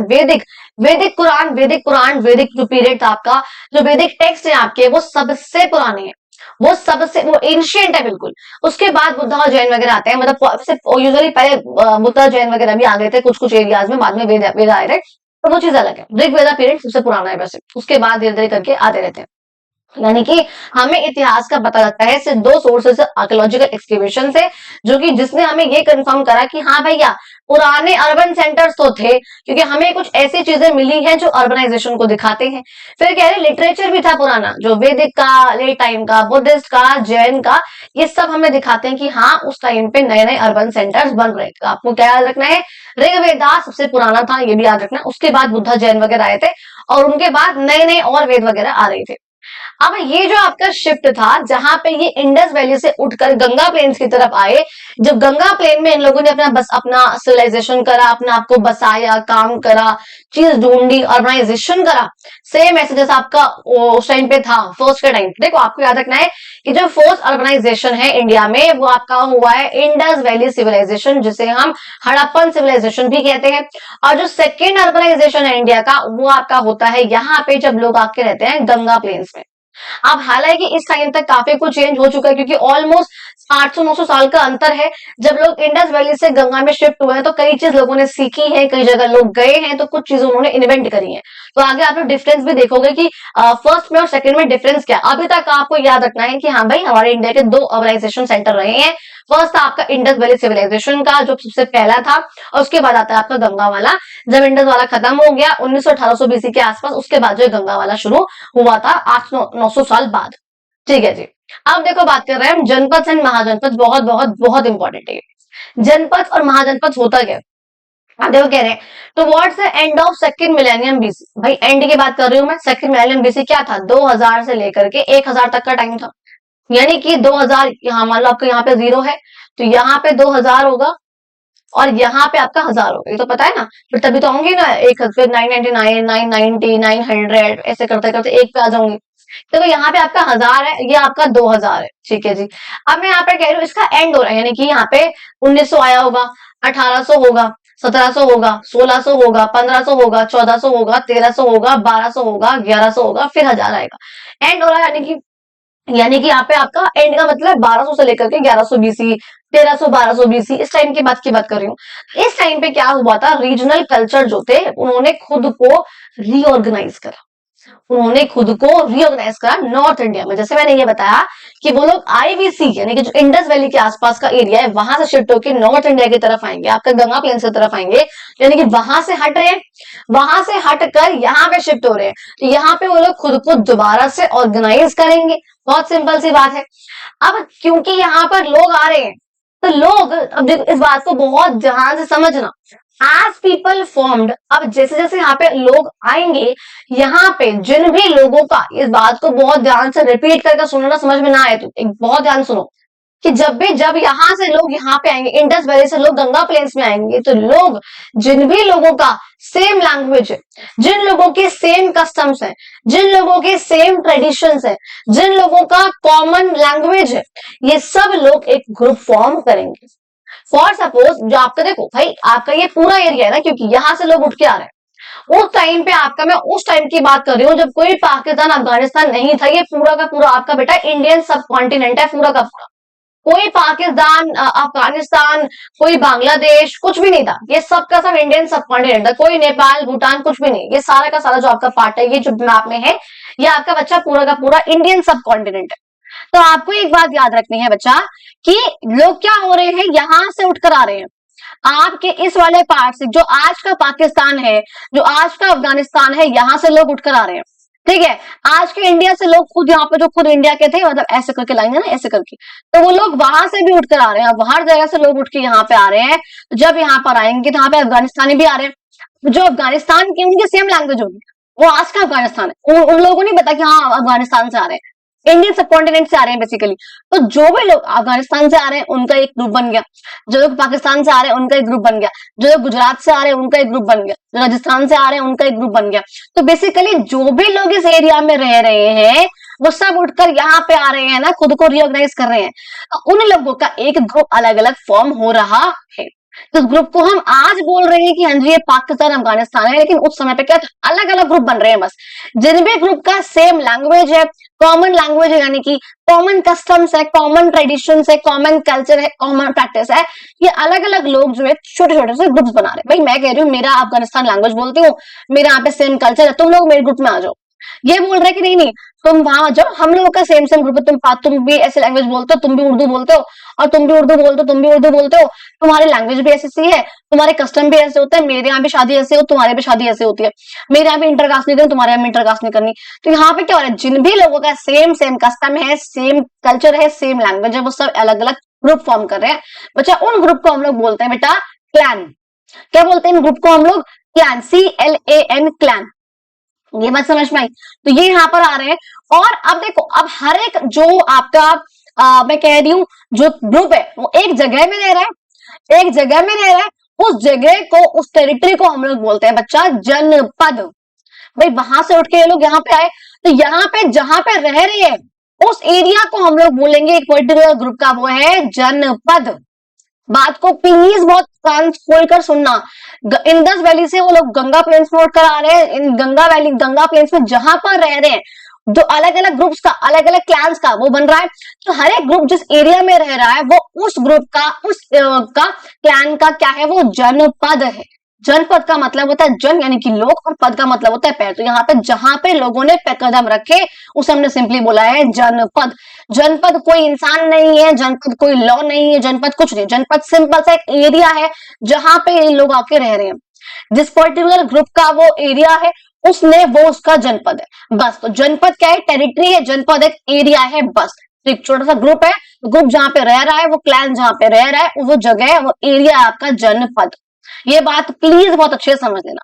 वैदिक कुरान वैदिक जो पीरियड था आपका, जो वैदिक टेक्स्ट है आपके, वो सबसे पुराने हैं, वो एंशिएंट है बिल्कुल। उसके बाद बुद्धा और जैन वगैरह आते हैं, मतलब यूजुअली पहले बुद्धा जैन वगैरह भी आ गए थे कुछ कुछ एरियाज में, बाद में वेद आए थे, तो वो चीज अलग है। ऋग वेदा पीरियड सबसे पुराना है वैसे, उसके बाद धीरे धीरे करके आते रहते हैं। यानी कि हमें इतिहास का पता लगता है सिर्फ दो सोर्सेस आर्कियोलॉजिकल एक्सकेवेशन से, जो कि जिसने हमें ये कंफर्म करा कि हाँ भैया पुराने अर्बन सेंटर्स तो थे, क्योंकि हमें कुछ ऐसी चीजें मिली हैं जो अर्बनाइजेशन को दिखाते हैं। फिर कह रहे लिटरेचर भी था पुराना, जो वैदिक का, लेट टाइम का, बुद्धिस्ट का, जैन का, ये सब हमें दिखाते हैं कि हाँ उस टाइम पे नए नए अर्बन सेंटर्स बन रहे थे। आपको क्या याद रखना है? ऋग वेदा सबसे पुराना था, ये भी याद रखना। उसके बाद बुद्धा जैन वगैरह आए थे और उनके बाद नए नए और वेद वगैरह आ रहे थे। अब ये जो आपका शिफ्ट था जहां पे ये इंडस वैली से उठकर गंगा प्लेन्स की तरफ आए, जब गंगा प्लेन में इन लोगों ने अपना सिविलाइजेशन करा, अपना आपको बसाया, काम करा, चीज ढूंढी, ऑर्गेनाइजेशन करा, सेम ऐसे जैसा आपका उस टाइम पे था फर्स्ट के टाइम। देखो आपको याद रखना है कि जो फर्स्ट अर्बनाइजेशन है इंडिया में वो आपका हुआ है इंडस वैली सिविलाइजेशन, जिसे हम हड़प्पन सिविलाइजेशन भी कहते हैं। और जो सेकेंड अर्बनाइजेशन है इंडिया का वो आपका होता है यहाँ पे जब लोग आके रहते हैं गंगा प्लेन्स में। अब हालांकि इस टाइम तक काफी कुछ चेंज हो चुका है क्योंकि ऑलमोस्ट 800-900 साल का अंतर है। जब लोग इंडस वैली से गंगा में शिफ्ट हुए हैं तो कई चीज लोगों ने सीखी है, कई जगह लोग गए हैं तो कुछ चीजें उन्होंने इन्वेंट करी हैं। तो आगे आप लोग डिफरेंस भी देखोगे कि फर्स्ट में और सेकंड में डिफरेंस क्या। अभी तक आपको याद रखना है कि हाँ भाई हमारे इंडिया के 2 अर्बनाइजेशन सेंटर रहे हैं। फर्स्ट था आपका इंडस वैली सिविलाइजेशन का जो सबसे पहला था, और उसके बाद आता है आपका गंगा वाला। जब इंडस वाला खत्म हो गया 1900-1800 बीसी के आसपास, उसके बाद जो गंगा वाला शुरू हुआ था 800-900 साल बाद। ठीक है जी। अब देखो बात कर रहे हैं हम जनपद एंड महाजनपद। बहुत बहुत बहुत इंपॉर्टेंट है। जनपद और महाजनपद होता क्या है? अब देखो कह रहे हैं towards the end of second millennium BC. भाई एंड की बात कर रही हूं मैं। सेकंड मिलेनियम बीसी क्या था? 2000 से लेकर के 1000 तक का टाइम था। यानी कि 2000 यहाँ मान लो आपका यहाँ पे 0 है तो यहाँ पे 2000 होगा और यहाँ पे आपका 1000 होगा। ये तो पता है ना। फिर तभी तो होंगे ना एक फिर 999, 990, 900 ऐसे करते करते एक पे आ जाऊंगी। तो यहाँ पे आपका 1000 है, ये आपका 2000 है। ठीक है जी। अब मैं यहाँ पे कह रही हूँ इसका एंड हो रहा है, यानी कि यहाँ पे 1900 आया होगा, 1800 होगा, 1700 होगा, 1600 होगा, 1500 होगा, 1400 होगा, 1300 होगा, 1200 होगा, 1100 होगा, फिर 1000 आएगा। एंड हो रहा है यानी कि यहाँ पे आपका एंड का मतलब 1200 से लेकर के 1100 बीसी, 1300, 1200 बीसी, इस टाइम की बात कर रही हूँ। इस टाइम पे क्या हुआ था, रीजनल कल्चर जो थे उन्होंने खुद को रीऑर्गेनाइज करा। नॉर्थ इंडिया में। जैसे मैंने ये बताया कि वो लोग आईवीसी यानी कि जो इंडस वैली के आसपास का एरिया है वहां से शिफ्ट होकर नॉर्थ इंडिया की तरफ आएंगे, आपका गंगा प्लेन की तरफ आएंगे, यानी कि वहां से हट रहे हैं, वहां से हट कर यहाँ पे शिफ्ट हो रहे हैं। तो यहाँ पे वो लोग खुद को दोबारा से ऑर्गेनाइज करेंगे। बहुत सिंपल सी बात है। अब क्योंकि यहाँ पर लोग आ रहे हैं तो लोग, अब देखो इस बात को बहुत ध्यान से समझना, एज पीपल फॉर्म्ड। अब जैसे जैसे यहाँ पे लोग आएंगे, यहाँ पे जिन भी लोगों का, इस बात को बहुत ध्यान से रिपीट करके सुनना, समझ में ना आए तो एक बहुत ध्यान सुनो कि जब यहाँ से लोग यहाँ पे आएंगे, इंडस वैली से लोग गंगा प्लेन्स में आएंगे, तो लोग, जिन भी लोगों का सेम लैंग्वेज है, जिन लोगों के सेम कस्टम्स हैं, जिन लोगों के सेम ट्रेडिशंस हैं, जिन लोगों का कॉमन लैंग्वेज है, ये सब लोग एक ग्रुप फॉर्म करेंगे। फॉर सपोज जो आपका, देखो भाई आपका ये पूरा एरिया है ना, क्योंकि यहाँ से लोग उठ के आ रहे हैं। उस टाइम पे आपका, मैं उस टाइम की बात कर रही हूँ जब कोई पाकिस्तान अफगानिस्तान नहीं था। ये पूरा का पूरा आपका बेटा इंडियन सब कॉन्टिनेंट है, पूरा का पूरा। कोई पाकिस्तान, अफगानिस्तान, कोई बांग्लादेश, कुछ भी नहीं था। ये सब का सब इंडियन सब कॉन्टिनेंट था। कोई नेपाल, भूटान, कुछ भी नहीं। ये सारा का सारा जो आपका पार्ट है, ये जो मैप में है, ये आपका बच्चा पूरा का पूरा इंडियन सब कॉन्टिनेंट है। तो आपको एक बात याद रखनी है बच्चा कि लोग क्या हो रहे हैं, यहां से उठकर आ रहे हैं। आपके इस वाले पार्ट से, जो आज का पाकिस्तान है, जो आज का अफगानिस्तान है, यहां से लोग उठकर आ रहे हैं। ठीक है। आज के इंडिया से लोग खुद, यहाँ पे जो खुद इंडिया के थे, मतलब ऐसे करके लाएंगे ना, ऐसे करके, तो वो लोग वहां से भी उठकर आ रहे हैं। अब हर जगह से लोग उठ के यहाँ पे आ रहे हैं। जब यहाँ पर आएंगे तो यहाँ पे अफगानिस्तानी भी आ रहे हैं। जो अफगानिस्तान की, उनकी सेम लैंग्वेज होगी, वो आज का अफगानिस्तान है। उन लोगों को नहीं पता कि हाँ अफगानिस्तान से आ रहे हैं, इंडियन सब कॉन्टिनेंट से आ रहे हैं बेसिकली। तो जो भी लोग अफगानिस्तान से आ रहे हैं उनका एक ग्रुप बन गया, जो लोग पाकिस्तान से आ रहे हैं उनका एक ग्रुप बन गया, जो लोग गुजरात से आ रहे हैं उनका एक ग्रुप बन गया, जो राजस्थान से आ रहे हैं उनका एक ग्रुप बन गया। तो बेसिकली जो भी लोग इस एरिया में रह रहे हैं वो सब उठकर यहाँ पे आ रहे हैं ना, खुद को रिऑर्गेनाइज कर रहे हैं। तो उन लोगों का एक ग्रुप अलग अलग फॉर्म हो रहा है। तो ग्रुप को हम आज बोल रहे हैं कि हाँ जी ये पाकिस्तान अफगानिस्तान है, लेकिन उस समय पे क्या अलग अलग ग्रुप बन रहे हैं। बस जिन भी ग्रुप का सेम लैंग्वेज है, कॉमन लैंग्वेज है, यानी कि कॉमन कस्टम्स है, कॉमन ट्रेडिशंस है, कॉमन कल्चर है, कॉमन प्रैक्टिस है, ये अलग अलग लोग जो है छोटे छोटे से ग्रुप्स बना रहे हैं। भाई मैं कह रही हूँ मेरा अफगानिस्तान लैंग्वेज बोलती हूँ, मेरे यहाँ पे सेम कल्चर है, तुम लोग मेरे ग्रुप में आ जाओ। ये बोल रहे कि नहीं नहीं तुम वहां जाओ, हम लोगों का सेम सेम ग्रुप है, तुम भी ऐसे लैंग्वेज बोलते हो, तुम भी उर्दू बोलते हो, और तुम भी उर्दू बोलते हो, तुम भी उर्दू बोलते हो, तुम्हारी लैंग्वेज भी ऐसी सी है, तुम्हारे कस्टम भी ऐसे होते हैं, मेरे यहाँ भी शादी ऐसे हो, तुम्हारे भी शादी ऐसे होती है, मेरे यहाँ भी इंटरकास्ट नहीं करनी, तुम्हारे यहाँ भी इंटरकास्ट नहीं करनी। तो यहाँ पे क्या हो रहा है, जिन भी लोगों का सेम सेम कस्टम है, सेम कल्चर है, सेम लैंग्वेज है, वो सब अलग अलग ग्रुप फॉर्म कर रहे हैं। बच्चा उन ग्रुप को हम लोग बोलते हैं बेटा क्लैन। क्या बोलते हैं इन ग्रुप को हम लोग? Clan, CLAN, clan. ये बात समझ में आई। तो ये यहाँ पर आ रहे हैं। और अब देखो, अब हर एक जो आपका मैं कह रही हूं जो ग्रुप है वो एक जगह में रह रहा है, एक जगह में रह रहा है। उस जगह को, उस टेरिटरी को हम लोग बोलते हैं बच्चा जनपद। भाई वहां से उठ के ये लोग यहाँ पे आए, तो यहाँ पे जहां पे रह रहे हैं उस एरिया को हम लोग बोलेंगे एक पर्टिकुलर ग्रुप का, वो है जनपद। बात को प्लीज बहुत कान खोल कर सुनना। इंडस वैली से वो लोग गंगा प्लेन्स में उठकर आ रहे हैं, इन गंगा वैली, गंगा प्लेन्स में जहां पर रह रहे हैं, जो अलग अलग ग्रुप्स का, अलग अलग क्लैंस का वो बन रहा है। तो हर एक ग्रुप जिस एरिया में रह रहा है वो उस ग्रुप का, उस का क्लैन का क्या है, वो जनपद है। जनपद का मतलब होता है जन यानी कि लोग, और पद का मतलब होता है पैर। तो यहाँ पे जहां पे लोगों ने कदम रखे उसे हमने सिंपली बोला है जनपद। जनपद कोई इंसान नहीं है, जनपद कोई लॉ नहीं है, जनपद कुछ नहीं। जनपद सिंपल सा एक एरिया है जहां पे ये लोग आके रह रहे हैं। जिस पर्टिकुलर ग्रुप का वो एरिया है उसने, वो उसका जनपद है बस। तो जनपद क्या है, टेरिटरी है, जनपद एक एरिया है बस। एक छोटा सा ग्रुप है, ग्रुप जहां पे रह रहा है, वो क्लैन जहां पे रह रहा है, वो जगह है, वो एरिया है आपका जनपद। ये बात प्लीज बहुत अच्छे से समझ लेना।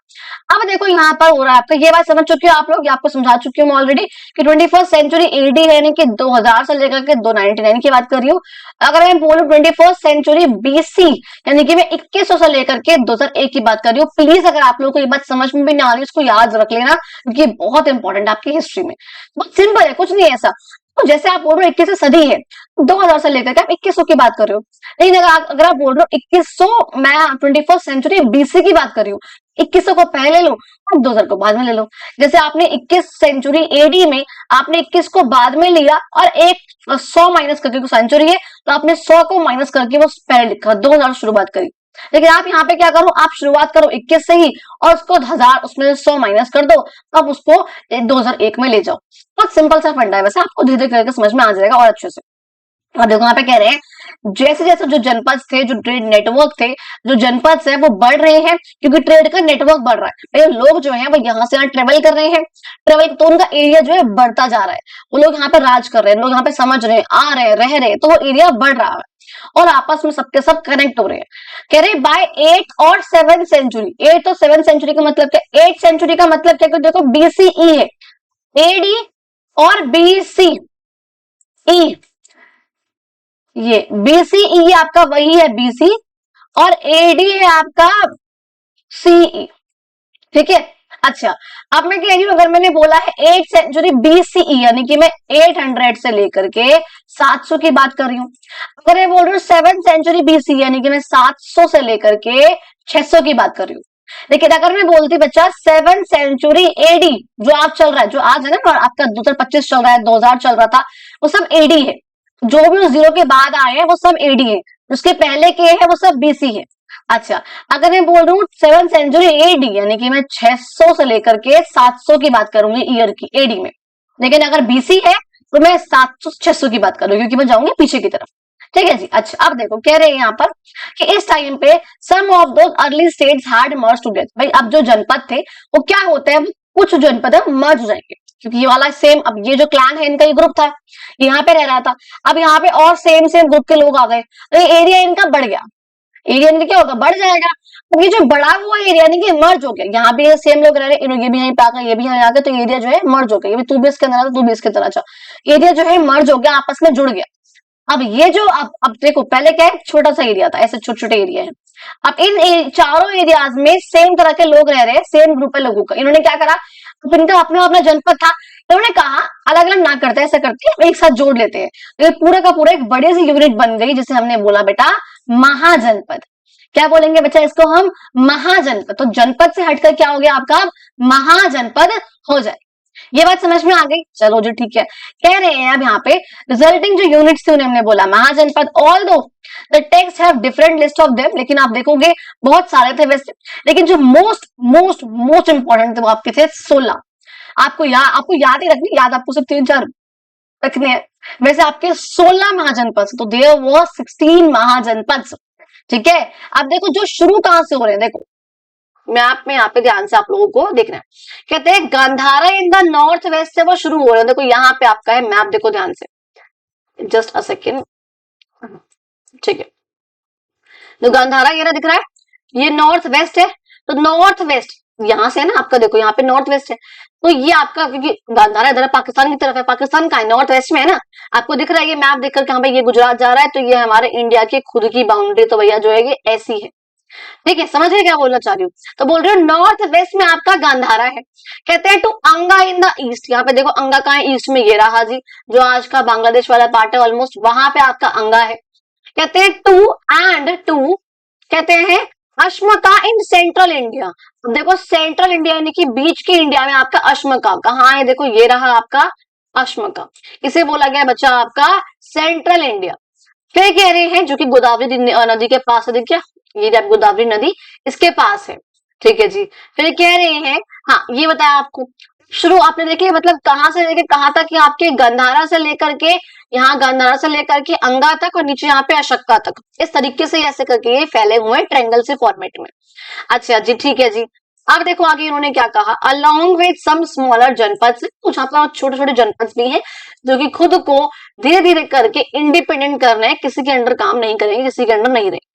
अब देखो यहाँ पर हो रहा है आपका, ये बात समझ चुके हो आप लोग, ये आपको समझा चुकी हूँ ऑलरेडी कि 21st सेंचुरी एडी यानी कि 2000 से लेकर के 299 की बात कर रही हूँ। अगर मैं बोलूं 21st सेंचुरी बीसी यानी कि मैं 2100 से लेकर के 2001 की बात कर रही हूँ। प्लीज अगर आप लोगों को ये बात समझ में भी नहीं आ रही, उसको याद रख लेना क्योंकि बहुत इंपॉर्टेंट है आपकी हिस्ट्री में। बहुत सिंपल है, कुछ नहीं है ऐसा। तो जैसे आप बोल रहे हो 21वीं सदी है, 2000 से लेकर के आप 2100 की बात कर रहे हो। लेकिन अगर आप बोल रहे हो 2100, मैं 21st सेंचुरी बीसी की बात कर रही हूँ, 2100 को पहले लो और 2000 को बाद में ले लो। जैसे आपने 21 सेंचुरी एडी में आपने 21 को बाद में लिया और एक 100 माइनस करके सेंचुरी है, तो आपने 100 को माइनस करके वो पहले लिखा, 2000 शुरुआत करी। लेकिन आप यहाँ पे क्या करो, आप शुरुआत करो 21 से ही और उसको 1000, उसमें 100 माइनस कर दो, अब उसको 2001 में ले जाओ। बहुत सिंपल सा फंडा है, वैसे आपको धीरे धीरे करके समझ में आ जाएगा और अच्छे से। और देखो यहाँ पे कह रहे हैं जैसे जैसे जो जनपद थे, जो ट्रेड नेटवर्क थे, जो जनपद है वो बढ़ रहे हैं क्योंकि ट्रेड का नेटवर्क बढ़ रहा है। लोग जो है वो यहाँ से यहाँ ट्रेवल कर रहे हैं, ट्रेवल तो उनका एरिया जो है बढ़ता जा रहा है। वो लोग यहाँ पे राज कर रहे हैं, लोग यहाँ पे समझ रहे हैं, आ रहे हैं, रह रहे हैं, तो वो एरिया बढ़ रहा है और आपस में सबके सब कनेक्ट हो रहे हैं। कह रहे बाय 8 और 7 सेंचुरी, 8 और 7 सेंचुरी का मतलब क्या, 8 सेंचुरी का मतलब क्या, देखो बीसीई है, एडी और बीसीई, ये बीसीई आपका वही है बीसी, और एडी है आपका सीई। ठीक है, अच्छा अब मैं कह रही हूं, अगर मैंने बोला है 8 सेंचुरी बीसीई यानी कि मैं 800 से लेकर के 700 की बात कर रही हूँ। अगर मैं बोल रही हूँ 7 सेंचुरी बीसी यानी कि मैं 700 से लेकर के 600 की बात कर रही हूँ। लेकिन अगर मैं बोलती बच्चा 7 सेंचुरी एडी, जो आज चल रहा है, जो आज है ना आपका 2025 चल रहा है, 2000 चल रहा था, वो सब एडी है। जो भी उस जीरो के बाद आए हैं वो सब एडी है, उसके पहले के है वो सब बीसी है। अच्छा अगर मैं बोल रही हूँ 7 सेंचुरी एडी यानी कि मैं 600 से लेकर के 700 की बात करूंगी ईयर की एडी में। लेकिन अगर बीसी है तो मैं 700 600 की बात करूंगी क्योंकि मैं जाऊंगी पीछे की तरफ। ठीक है जी। अच्छा अब देखो कह रहे हैं यहाँ पर कि इस टाइम पे some of those early states had merged together. भाई अब जो जनपद थे वो क्या होते हैं, कुछ जनपद है मर्ज हो जाएंगे क्योंकि ये वाला सेम, अब ये जो क्लैन है इनका ये ग्रुप था, यहाँ पे रह रहा था, अब यहाँ पे और सेम सेम ग्रुप के लोग आ गए तो ये एरिया इनका बढ़ गया। एरिया इनका क्या होगा, बढ़ जाएगा। अब ये जो बड़ा हुआ एरिया यानी कि मर्ज हो गया, यहाँ भी सेम लोग रह रहे हैं, ये भी यहीं पे आ गए, ये भी यहाँ आ गए, तो एरिया जो है मर्ज हो गया। तू भी इसके अंदर आ, तू भी इसके अंदर आ, एरिया जो है मर्ज हो गया, आपस में जुड़ गया। अब ये जो अब देखो पहले क्या है, छोटा सा एरिया था, ऐसे छोटे छोटे एरिया है। अब इन चारों एरियाज में सेम तरह के लोग रह रहे हैं, सेम ग्रुप है लोगों का। इन्होंने क्या करा, अब इनका अपना अपना जनपद था, इन्होंने कहा अलग अलग ना करते, ऐसा करते हैं एक साथ जोड़ लेते हैं, तो ये पूरा का पूरा एक बड़ी सी यूनिट बन गई जिसे हमने बोला बेटा महाजनपद। क्या बोलेंगे बच्चा इसको हम, महाजनपद। तो जनपद से हटकर क्या हो गया आपका, महाजनपद हो जाए। ये बात समझ में आ गई, चलो जी ठीक है। कह रहे हैं अब यहाँ पे रिजल्टिंग जो यूनिट्स थी उन्हें हमने बोला महाजनपद। ऑल दो the text have different list of them, लेकिन आप देखोगे बहुत सारे थे वैसे, लेकिन जो मोस्ट मोस्ट मोस्ट इंपॉर्टेंट थे वो आपके थे 16। आपको याद ही रखनी, याद आपको सिर्फ 3-4 रखने हैं। वैसे आपके 16 महाजनपद, तो देयर वाज 16 महाजनपद। ठीक है, अब देखो जो शुरू कहां से हो रहे हैं, देखो मैप में यहाँ पे ध्यान से आप लोगों को देखना है। कहते हैं Gandhara in the north west से वो शुरू हो रहे हैं। देखो यहाँ पे आपका है मैप, देखो ध्यान से, जस्ट अ सेकेंड। ठीक है, तो गांधारा ये दिख रहा है, ये नॉर्थ वेस्ट है, तो नॉर्थ वेस्ट यहाँ से है ना आपका, देखो यहाँ पे नॉर्थ वेस्ट है, तो ये आपका क्योंकि गांधारा इधर पाकिस्तान की तरफ है, पाकिस्तान का है नॉर्थ वेस्ट में है ना, आपको दिख रहा है ये मैप देखकर कि हाँ भाई ये गुजरात जा रहा है, तो ये हमारे इंडिया की खुद की बाउंड्री तो भैया जो है ये ऐसी है। ठीक है, समझ रहे क्या बोलना चाह रही हूँ? तो बोल रही हूँ नॉर्थ वेस्ट में आपका गांधारा है। कहते हैं टू अंगा इन द ईस्ट, यहाँ पे देखो अंगा कहाँ है, ईस्ट में ये रहा जी, जो आज का बांग्लादेश वाला पार्ट है ऑलमोस्ट, वहां पे आपका अंगा है। कहते हैं टू कहते हैं अश्मका इन सेंट्रल इंडिया। अब देखो सेंट्रल इंडिया यानी कि बीच के इंडिया में आपका अश्मका कहाँ है, देखो ये रहा आपका अश्मका, इसे बोला गया बच्चा आपका सेंट्रल इंडिया। फिर कह रहे हैं जो कि गोदावरी नदी के पास है, देखिए ये जब गोदावरी नदी इसके पास है। ठीक है जी, फिर कह रहे हैं, हाँ ये बताया आपको, शुरू आपने देखिए मतलब कहाँ से लेके कहाँ तक, कि आपके गंधारा से लेकर के यहाँ गंधारा से लेकर के अंगा तक और नीचे यहाँ पे अशक्का तक, इस तरीके से ऐसे करके ये फैले हुए हैं ट्रायंगल से फॉर्मेट में। अच्छा जी, ठीक है जी। अब देखो आगे इन्होंने क्या कहा, अलोंग विद सम स्मॉलर जनपद, कुछ आपका छोटे छोटे जनपद भी हैं जो कि खुद को धीरे धीरे करके इंडिपेंडेंट कर रहे हैं, किसी के अंडर काम नहीं करेंगे, किसी के अंडर नहीं रहेंगे।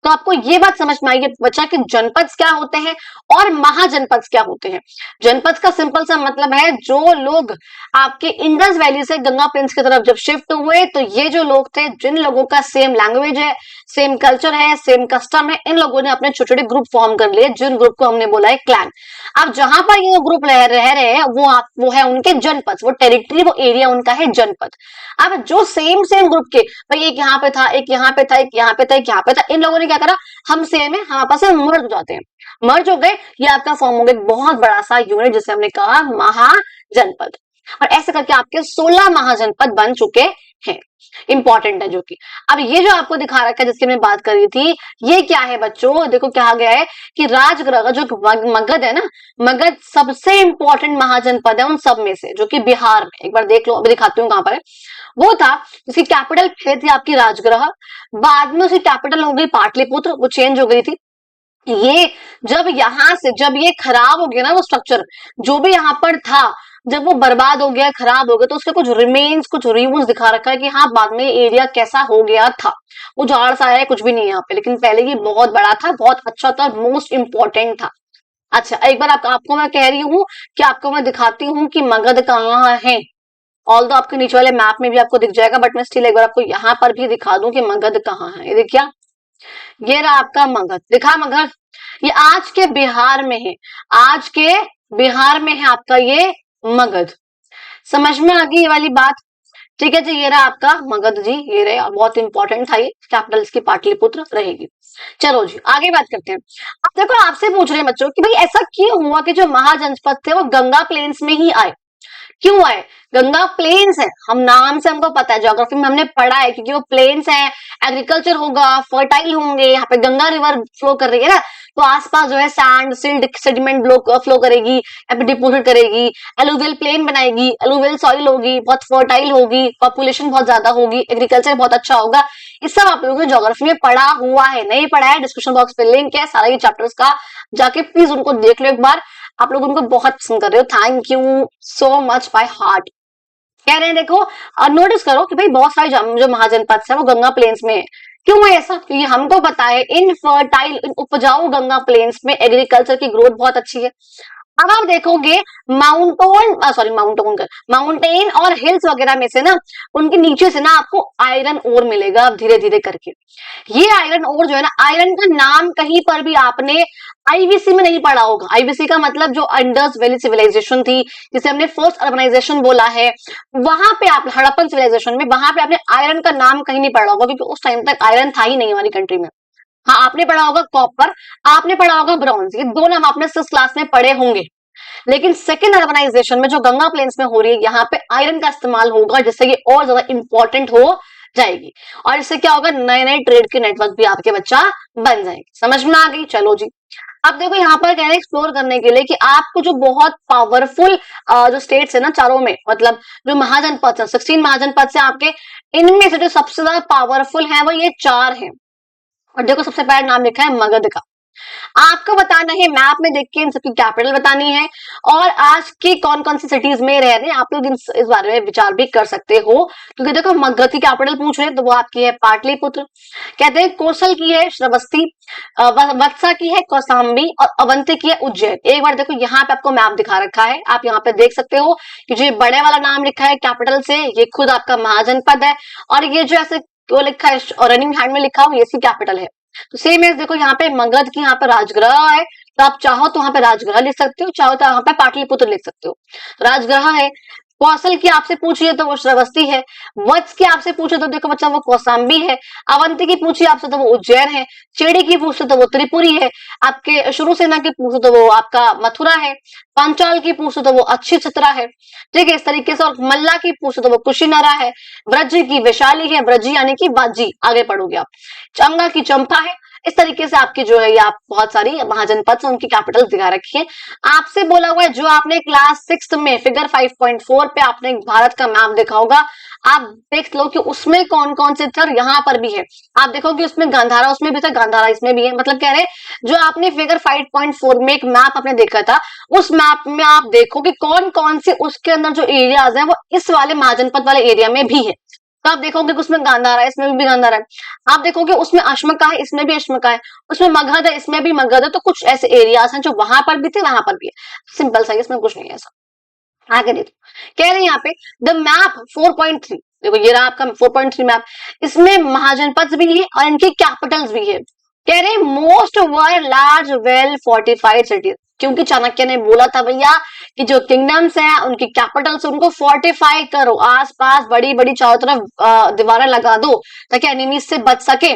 तो आपको ये बात समझ में आई बच्चा कि जनपद क्या होते हैं और महाजनपद क्या होते हैं। जनपद का सिंपल सा मतलब है जो लोग आपके इंडस वैली से गंगा प्लेन्स की तरफ जब शिफ्ट हुए, तो ये जो लोग थे, जिन लोगों का सेम लैंग्वेज है, सेम कल्चर है, सेम कस्टम है, इन लोगों ने अपने छोटे छोटे ग्रुप फॉर्म कर लिए, जिन ग्रुप को हमने बोला है क्लैन। अब जहां पर ये ग्रुप रह रहे हैं वो है उनके जनपद, वो टेरिटरी, वो एरिया उनका है जनपद। अब जो सेम सेम ग्रुप के भाई, एक यहाँ पे था, एक यहाँ पे था, एक यहाँ पे था, एक यहाँ पे था, इन लोगों ने क्या करा, हम सेम है, हम आपस में मर्ज हो जाते हैं, मर्ज हो गए, ये आपका फॉर्म हो गया एक बहुत बड़ा सा यूनिट जिसे हमने कहा महाजनपद। और ऐसे करके आपके 16 महाजनपद बन चुके हैं, इंपॉर्टेंट है जो कि। अब ये जो आपको दिखा रखा है जिसकी मैं बात कर रही थी, ये क्या है बच्चों, देखो कहा गया है कि राजगृह जो मगध है ना, मगध सबसे इंपॉर्टेंट महाजनपद है उन सब में से, जो कि बिहार में, एक बार देख लो, अभी दिखाती हूँ कहां पर है। वो था जिसकी कैपिटल थी आपकी राजगृह, बाद में उसकी कैपिटल हो गई पाटलिपुत्र, वो चेंज हो गई थी। ये जब यहां से जब ये खराब हो गया ना, वो स्ट्रक्चर जो भी यहाँ पर था, जब वो बर्बाद हो गया, खराब हो गया, तो उसके कुछ रिमेन्स, कुछ रिव्यूज दिखा रखा है कि हाँ बाद में एरिया कैसा हो गया था। वो झाड़ सा है, कुछ भी नहीं है यहाँ पे, लेकिन पहले ये बहुत बड़ा था, बहुत अच्छा था, मोस्ट इंपॉर्टेंट था। अच्छा एक बार आपको मैं कह रही हूँ कि आपको मैं दिखाती हूँ कि मगध कहाँ है। ऑल दो आपके नीचे वाले मैप में भी आपको दिख जाएगा, बट मैं स्टिल एक बार आपको यहाँ पर भी दिखा दूं कि मगध कहाँ है। ये देखिए, ये रहा आपका मगध, दिखा मगध, ये आज के बिहार में है, आज के बिहार में है आपका ये मगध। समझ में आ गई ये वाली बात? ठीक है जी, ये रहा आपका मगध जी, ये रहा, बहुत इंपॉर्टेंट था, ये कैपिटल इसकी पाटलिपुत्र रहेगी। चलो जी आगे बात करते हैं। अब देखो आपसे पूछ रहे हैं बच्चों कि भाई ऐसा क्यों हुआ कि जो महाजनपद थे वो गंगा प्लेन्स में ही आए, क्यों आए? गंगा प्लेन्स है, हम नाम से हमको पता है, ज्योग्राफी में हमने पढ़ा है, क्योंकि वो प्लेन्स है, एग्रीकल्चर होगा, फर्टाइल होंगे, यहाँ पे गंगा रिवर फ्लो कर रही है ना, तो आसपास जो है सैंड सिल्ट सेडिमेंट फ्लो करेगी, यहाँ पे डिपोजिट करेगी, एलुवियल प्लेन बनाएगी, एलुवियल सॉइल होगी, बहुत फर्टाइल होगी, पॉपुलेशन बहुत ज्यादा होगी, एग्रीकल्चर बहुत अच्छा होगा। इस सब आप लोगों ने ज्योग्राफी में पढ़ा हुआ है, नहीं पढ़ा है डिस्क्रिप्शन बॉक्स पे लिंक है सारा ये चैप्टर्स का, जाके प्लीज उनको देख लो एक बार। आप लोग उनको बहुत पसंद कर रहे हो, thank you so much by heart. कह रहे हैं देखो, और नोटिस करो कि भाई बहुत सारे जो महाजनपद है वो गंगा प्लेन्स में है। क्यों है ऐसा? क्योंकि हमको पता है इन फर्टाइल, इन उपजाऊ गंगा प्लेन्स में एग्रीकल्चर की ग्रोथ बहुत अच्छी है। अब आप देखोगे माउंटेन और हिल्स वगैरह में से ना, उनके नीचे से ना आपको आयरन ओर मिलेगा धीरे धीरे करके। ये आयरन ओर जो है ना, आयरन का नाम कहीं पर भी आपने आईवीसी में नहीं पढ़ा होगा। आईवीसी का मतलब जो इंडस वैली सिविलाइजेशन थी, जिसे हमने फर्स्ट अर्बनाइजेशन बोला है, वहां पे आप हड़प्पन सिविलाइजेशन में, वहां पे आपने आयरन का नाम कहीं नहीं पढ़ा होगा, क्योंकि उस टाइम तक आयरन था ही नहीं हमारी कंट्री में। हाँ आपने पढ़ा होगा कॉपर, आपने पढ़ा होगा ब्रॉन्ज, ये दो नाम आपने 6th क्लास में पढ़े होंगे। लेकिन सेकेंड अर्बनाइजेशन में जो गंगा प्लेन्स में हो रही है, यहाँ पे आयरन का इस्तेमाल होगा, जिससे ये और ज्यादा इंपॉर्टेंट हो जाएगी, और इससे क्या होगा, नए नए ट्रेड के नेटवर्क भी आपके बच्चा बन जाएंगे। समझ में आ गई? चलो जी, अब देखो यहाँ पर कह रहे हैं एक्सप्लोर करने के लिए कि आपको जो बहुत पावरफुल जो स्टेट्स है ना चारों में, मतलब जो महाजनपद है 16 महाजनपद से आपके, इनमें से जो सबसे ज्यादा पावरफुल है वो ये 4 हैं। और देखो सबसे पहले नाम लिखा है मगध का, आपको बताना है, मैप में देख के इन सबकी कैपिटल बतानी है और आज की कौन कौन सी सिटीज में रह रहे हैं आप लोग इस बारे में विचार भी कर सकते हो, क्योंकि देखो मगध की कैपिटल पूछ रहे हैं तो वो आपकी है पाटलिपुत्र। कहते हैं कौशल की है श्रवस्ती, वत्सा की है कौशाम्बी और अवंती की है उज्जैन। एक बार देखो यहाँ पे आपको मैप दिखा रखा है, आप यहाँ पे देख सकते हो कि जो बड़े वाला नाम लिखा है कैपिटल से, ये खुद आपका महाजनपद है, और ये जो ऐसे वो लिखा है और रनिंग हैंड में लिखा हो ये इसकी कैपिटल है। तो सेम है, देखो यहाँ पे मगध की यहाँ पे राजगृह है, तो आप चाहो तो वहां पे राजगृह लिख सकते हो, चाहो तो यहाँ पे पाटलिपुत्र लिख सकते हो। राजगृह है। कौशल की आपसे पूछिए तो वो श्रवस्ती है। वत्स की आपसे पूछे तो देखो बच्चा वो कौशाम्बी है। अवंती की पूछिए आपसे तो वो उज्जैन है। चेड़ी की पूछे तो वो त्रिपुरी है। आपके शुरू सेना की पूछे तो वो आपका मथुरा है। पांचाल की पूछे तो वो अच्छी छतरा है। ठीक है, इस तरीके से। और मल्ला की पूछे तो वो कुशीनरा है। ब्रज की वैशाली है, ब्रजी यानी कि बाजी, आगे पढ़ोगे आप। चंगा की चंपा है। इस तरीके से आपकी जो है ये आप बहुत सारी महाजनपद से उनकी कैपिटल दिखा रखी है। आपसे बोला हुआ है जो आपने क्लास 6 में फिगर 5.4 पे आपने भारत का मैप देखा होगा, आप देख लो कि उसमें कौन कौन से थे, यहाँ पर भी है। आप देखोगे उसमें गांधारा उसमें भी था, गांधारा इसमें भी है। मतलब कह रहे हैं जो आपने फिगर 5.4 में एक मैप आपने देखा था, उस मैप में आप देखो कि कौन कौन से उसके अंदर जो एरियाज है वो इस वाले महाजनपद वाले एरिया में भी है। तो आप देखोगे कि उसमें गांधारा है, इसमें भी गांधारा है। आप देखोगे उसमें अश्मका है, इसमें भी अश्मका है। उसमें मगध है, इसमें भी मगध है। तो कुछ ऐसे एरियाज हैं जो वहां पर भी थे, वहां पर भी है। सिंपल सा, इसमें कुछ नहीं है ऐसा। आगे देखो, कह रहे हैं यहाँ पे द मैप 4.3, देखो ये रहा आपका 4.3 मैप। इसमें महाजनपद भी है और इनकी कैपिटल्स भी है। कह रहे हैं मोस्ट वर लार्ज वेल फोर्टिफाइड सिटीज, क्योंकि चाणक्य ने बोला था भैया कि जो किंगडम्स हैं उनकी कैपिटल्स उनको फोर्टिफाई करो, आसपास बड़ी बड़ी चारों तरफ दीवारें लगा दो ताकि एनिमीज से बच सके।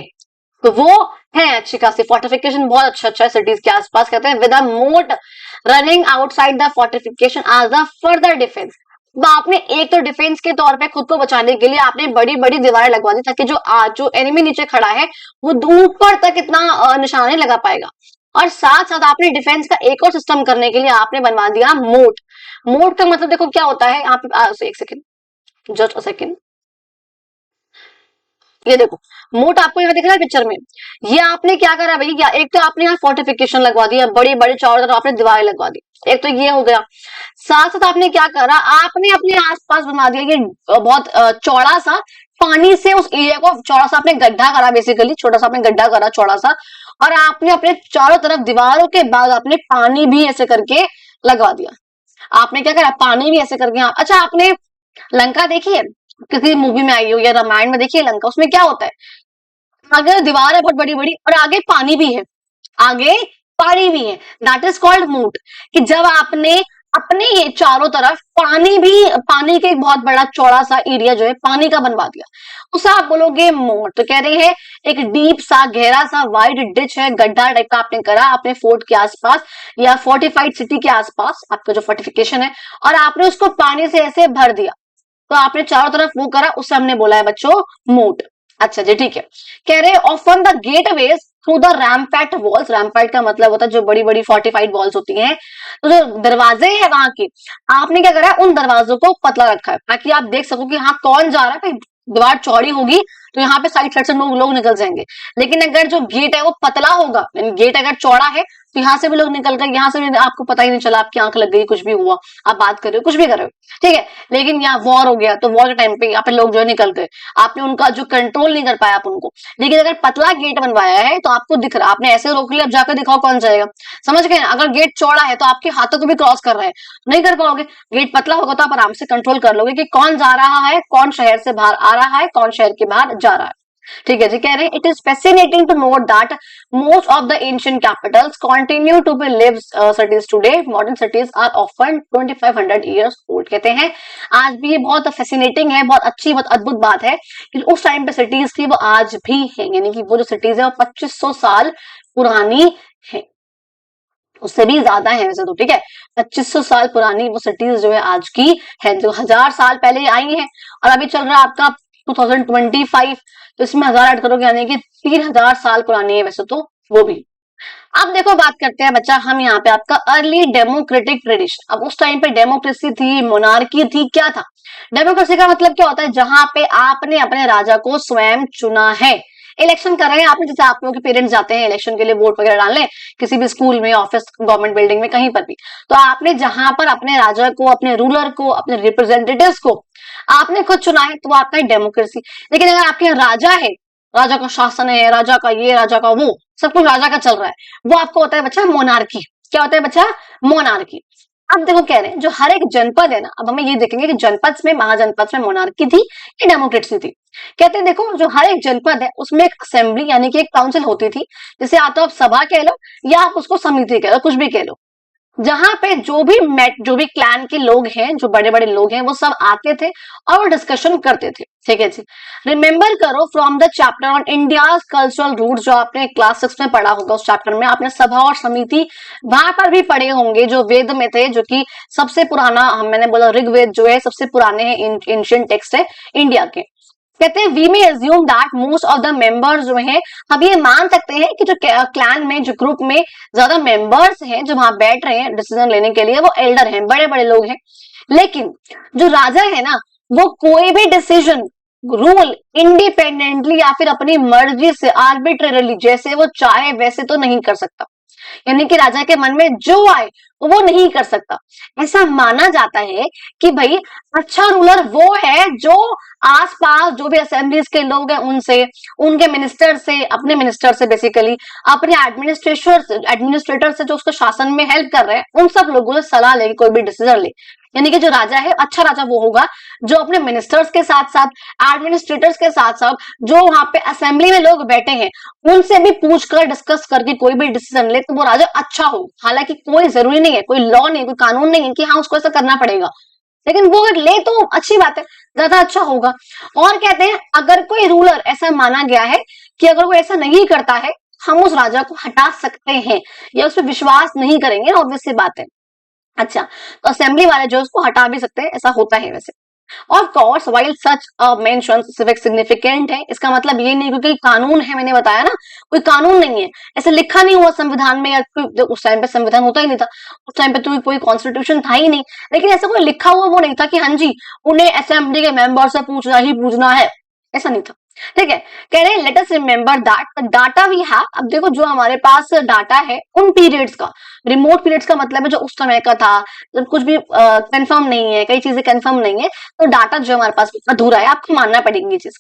तो वो है अच्छी खासी फोर्टिफिकेशन, बहुत अच्छा है सिटीज के आसपास। कहते हैं with a moat running outside the fortification as a further defence. तो आपने एक तो डिफेंस के तौर पे खुद को बचाने के लिए आपने बड़ी बड़ी दीवारें लगवा दी ताकि जो एनिमी नीचे खड़ा है वो ऊपर तक इतना निशाना नहीं लगा पाएगा। और साथ साथ आपने डिफेंस का एक और सिस्टम करने के लिए आपने बनवा दिया मोट। मोट का मतलब देखो क्या होता है, आप एक सेकेंड, जस्ट अ सेकेंड, ये देखो मोट आपको यहाँ दिख रहा है पिक्चर में। ये आपने क्या करा भैया, एक तो आपने यहाँ फोर्टिफिकेशन लगवा दिया, बड़ी बड़ी चारों तरफ आपने दीवारें लगवा दी, एक तो ये हो गया। साथ साथ आपने क्या करा, आपने अपने आसपास बना दिया ये बहुत चौड़ा सा, पानी से उस एरिया को चौड़ा सा आपने गड्ढा करा, बेसिकली छोटा सा आपने गड्ढा करा चौड़ा सा, और आपने अपने चारों तरफ दीवारों के बाद आपने पानी भी ऐसे करके लगवा दिया। आपने क्या करा, पानी भी ऐसे करके। अच्छा आपने लंका देखी है, किसी मूवी में आई हो या रामायण में देखिए लंका, उसमें क्या होता है, आगे दीवार है बहुत बड़ी बड़ी और आगे पानी भी है, आगे पानी भी है। दैट इज कॉल्ड मूट। कि जब आपने अपने ये चारों तरफ पानी भी, पानी के एक बहुत बड़ा चौड़ा सा एरिया जो है पानी का बनवा दिया, उसे आप बोलोगे मोट। तो कह रहे हैं एक डीप सा गहरा सा वाइड डिच है, गड्ढा टाइप का आपने करा अपने फोर्ट के आसपास या फोर्टिफाइड सिटी के आसपास, आपका जो फोर्टिफिकेशन है, और आपने उसको पानी से ऐसे भर दिया। तो आपने चारों तरफ वो करा, उसे हमने बोला है बच्चों मोट। अच्छा जी ठीक है। कह रहे often the gateways through the rampart walls. Rampart का मतलब होता है जो बड़ी बड़ी फोर्टिफाइड वॉल्स होती हैं, तो जो दरवाजे हैं वहां के, आपने क्या करा है उन दरवाजों को पतला रखा है ताकि आप देख सको कि हाँ कौन जा रहा है। भाई दीवार चौड़ी होगी तो यहाँ पे साइड साइड से लोग निकल जाएंगे, लेकिन अगर जो गेट है वो पतला होगा, गेट अगर चौड़ा है तो यहाँ से भी लोग निकल गए, यहाँ से भी आपको पता ही नहीं चला, आपकी आंख लग गई, कुछ भी हुआ, आप बात कर रहे हो कुछ भी कर रहे हो, ठीक है। लेकिन यहाँ वॉर हो गया तो वॉर के टाइम पे यहाँ पे लोग जो है निकल गए, आपने उनका जो कंट्रोल नहीं कर पाया आप उनको। लेकिन अगर पतला गेट बनवाया है तो आपको दिख रहा, आपने ऐसे रोक लिया, अब जाकर दिखाओ कौन जाएगा, समझ गए। अगर गेट चौड़ा है तो आपके हाथों को भी क्रॉस कर रहे हैं, नहीं कर पाओगे। गेट पतला होगा तो आप आराम से कंट्रोल कर लोगे कि कौन जा रहा है, कौन शहर से बाहर आ रहा है, कौन शहर के बाहर जा रहा है। ठीक है जी। कह रहे हैं it is fascinating to note that most of the ancient capitals continue to be live cities today. Modern cities are often 2500 years old. कहते हैं आज भी ये बहुत फैसिनेटिंग है, बहुत अच्छी, बहुत अद्भुत बात है कि उस टाइम पे सिटीज थी वो आज भी है, यानी कि वो जो सिटीज है वो 2500 साल पुरानी है, उससे भी ज्यादा है वैसे तो, ठीक है। 2500 साल पुरानी वो सिटीज जो है आज की है, जो 1000 साल पहले आई है, और अभी चल रहा है आपका 2025, तो इसमें 1000 ऐड करोगे यानी कि 3000 साल पुरानी है वैसे तो वो भी। अब देखो बात करते हैं बच्चा हम यहाँ पे आपका अर्ली डेमोक्रेटिक ट्रेडिशन। अब उस टाइम पे डेमोक्रेसी थी, मोनार्की थी, क्या था। डेमोक्रेसी का मतलब क्या होता है, जहां पे आपने अपने राजा को स्वयं चुना है, इलेक्शन कर रहे हैं आपने, जैसे आप लोगों के पेरेंट्स जाते हैं इलेक्शन के लिए वोट वगैरह डालने, किसी भी स्कूल में, ऑफिस, गवर्नमेंट बिल्डिंग में, कहीं पर भी, तो आपने जहां पर अपने राजा को, अपने रूलर को, अपने रिप्रेजेंटेटिव्स को आपने खुद चुना है, तो वो आपका डेमोक्रेसी। लेकिन अगर आपके यहाँ राजा है, राजा का शासन है, राजा का ये, राजा का वो, सब कुछ राजा का चल रहा है, वो आपको होता है बच्चा मोनार्की। क्या होता है बच्चा? मोनार्की। अब देखो कह रहे हैं जो हर एक जनपद है ना, अब हमें ये देखेंगे कि जनपद में, महाजनपद में मोनार्की थी कि डेमोक्रेसी थी। कहते हैं देखो जो हर एक जनपद है उसमें एक असेंबली यानी कि एक काउंसिल होती थी, जिसे या तो आप सभा कह लो या आप उसको समिति कह लो, कुछ भी कह लो, जहां पे जो भी क्लैन के लोग हैं, जो बड़े बड़े लोग हैं, वो सब आते थे और वो डिस्कशन करते थे। ठीक है जी। रिमेंबर करो from the chapter on India cultural root, जो आपने क्लास 6 में पढ़ा होगा, उस चैप्टर में आपने सभा और समिति वहां पर भी पढ़े होंगे, जो वेद में थे, जो कि सबसे पुराना, मैंने बोला ऋग्वेद जो है सबसे पुराने हैं, एंशिएंट टेक्स्ट है इंडिया के। कहते हैं we may assume that most of the members जो हैं, हम ये मान सकते हैं कि जो क्लैन में, जो ग्रुप में ज्यादा मेंबर्स हैं, जो वहां बैठ रहे हैं डिसीजन लेने के लिए, वो एल्डर हैं, बड़े बड़े लोग हैं। लेकिन जो राजा है ना, वो कोई भी डिसीजन, रूल इंडिपेंडेंटली या फिर अपनी मर्जी से, आर्बिट्रेरली, जैसे वो चाहे वैसे तो नहीं कर सकता। यानी कि राजा के मन में जो आए वो नहीं कर सकता। ऐसा माना जाता है कि भाई अच्छा रूलर वो है जो आसपास जो भी असेंबलीज के लोग हैं उनसे, उनके मिनिस्टर से, अपने मिनिस्टर से बेसिकली, अपने एडमिनिस्ट्रेटर से जो उसको शासन में हेल्प कर रहे हैं, उन सब लोगों से सलाह लेके कोई भी डिसीजन ले। यानी कि जो राजा है, अच्छा राजा वो होगा जो अपने मिनिस्टर्स के साथ साथ, एडमिनिस्ट्रेटर्स के साथ साथ, जो वहां पे असेंबली में लोग बैठे हैं उनसे भी पूछकर, डिस्कस करके कोई भी डिसीजन ले, तो वो राजा अच्छा हो। हालांकि कोई जरूरी नहीं है, कोई लॉ नहीं, कोई कानून नहीं है कि हाँ उसको ऐसा करना पड़ेगा, लेकिन वो अगर ले तो अच्छी बात है, ज्यादा अच्छा होगा। और कहते हैं अगर कोई रूलर, ऐसा माना गया है कि अगर वो ऐसा नहीं करता है, हम उस राजा को हटा सकते हैं, या उस पर विश्वास नहीं करेंगे, ऑब्वियस सी बात है। अच्छा, तो असेंबली वाले जो उसको हटा भी सकते हैं, ऐसा होता है वैसे। Of course while such mention specific significant है, इसका मतलब ये नहीं क्योंकि कानून है, मैंने बताया ना, कोई कानून नहीं है, ऐसे लिखा नहीं हुआ संविधान में, या कोई, उस टाइम पे संविधान होता ही नहीं था, उस टाइम पे तो कोई कॉन्स्टिट्यूशन था ही नहीं, लेकिन ऐसा कोई लिखा हुआ वो नहीं था कि हाँ जी उन्हें असेंबली के मेंबर से पूछना ही पूछना है, ऐसा नहीं था। ठीक है, कह रहे हैं let us remember that the data we have, अब देखो जो हमारे पास डाटा है उन पीरियड्स का, रिमोट पीरियड्स का मतलब है जो उस समय का था, जब कुछ भी कंफर्म नहीं है, कई चीजें कंफर्म नहीं है, तो डाटा जो हमारे पास अधूरा है, आपको मानना पड़ेगी ये चीज।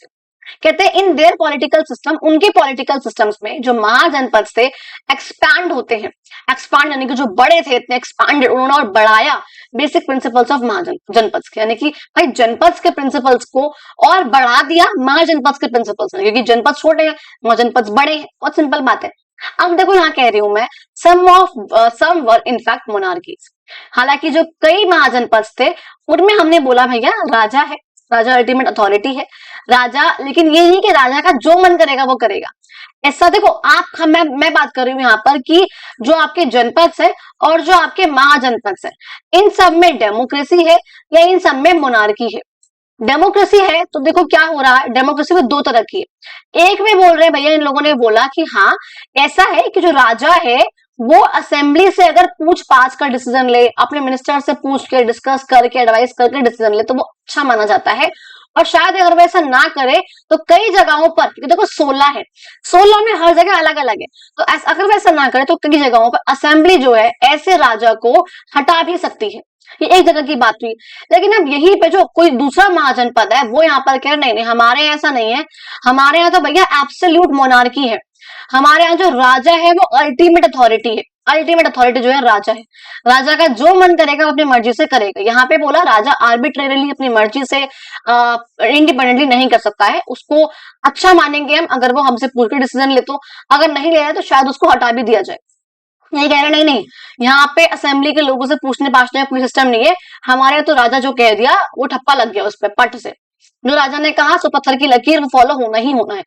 कहते हैं इन देयर पॉलिटिकल सिस्टम, उनके पॉलिटिकल सिस्टम्स में जो महाजनपद से एक्सपैंड होते हैं, एक्सपैंड यानी कि जो बड़े थे इतने एक्सपैंडेड, उन्होंने और बढ़ाया बेसिक प्रिंसिपल्स ऑफ महाजनपद के, यानी कि भाई जनपद के प्रिंसिपल्स को और बढ़ा दिया महाजनपद के प्रिंसिपल्स ने, क्योंकि जनपद छोटे हैं, महाजनपद बड़े हैं, बहुत सिंपल बात है। अब देखो यहाँ कह रही हूं मैं, सम वर इनफैक्ट मोनार्कीज, हालांकि जो कई महाजनपद थे उनमें हमने बोला भैया राजा है, राजा अल्टीमेट अथॉरिटी है, राजा, लेकिन ये नहीं कि राजा का जो मन करेगा वो करेगा। ऐसा देखो आप, मैं बात कर रही हूँ यहाँ पर कि जो आपके जनपद है और जो आपके महाजनपद है, इन सब में डेमोक्रेसी है या इन सब में मोनार्की है। डेमोक्रेसी है तो देखो क्या हो रहा है, डेमोक्रेसी में दो तरह की है। एक में बोल रहे हैं भैया, इन लोगों ने बोला कि हाँ ऐसा है कि जो राजा है वो असेंबली से अगर पूछ पाछ कर डिसीजन ले, अपने मिनिस्टर से पूछ के, डिस्कस करके, एडवाइस करके डिसीजन ले, तो वो अच्छा माना जाता है। और शायद अगर वो ऐसा ना करे तो कई जगहों पर, क्योंकि देखो 16 है, 16 में हर जगह अलग अलग है, तो अगर वो ऐसा ना करे तो कई जगहों पर असेंबली जो है ऐसे राजा को हटा भी सकती है। ये एक जगह की बात हुई। लेकिन अब यहीं पे जो कोई दूसरा महाजनपद है वो यहाँ पर कह रहे नहीं नहीं, हमारे यहाँ ऐसा नहीं है, हमारे यहाँ तो भैया एब्सोल्यूट मोनार्की है, हमारे यहाँ जो राजा है वो अल्टीमेट अथॉरिटी है। अल्टीमेट अथॉरिटी जो है राजा है, राजा का जो मन करेगा वो अपनी मर्जी से करेगा। यहाँ पे बोला राजा आर्बिट्रेरली अपनी मर्जी से इंडिपेंडेंटली नहीं कर सकता है, उसको अच्छा मानेंगे हम अगर वो हमसे पूछ कर डिसीजन ले, तो अगर नहीं ले रहा तो शायद उसको हटा भी दिया जाए। ये कह रहे नहीं नहीं, यहाँ पे असेंबली के लोगों से पूछने पाछने का कोई सिस्टम नहीं है, हमारे तो राजा जो कह दिया वो ठप्पा लग गया उस पर पट से, जो राजा ने कहा सो पत्थर की लकीर वो फॉलो होना ही होना है।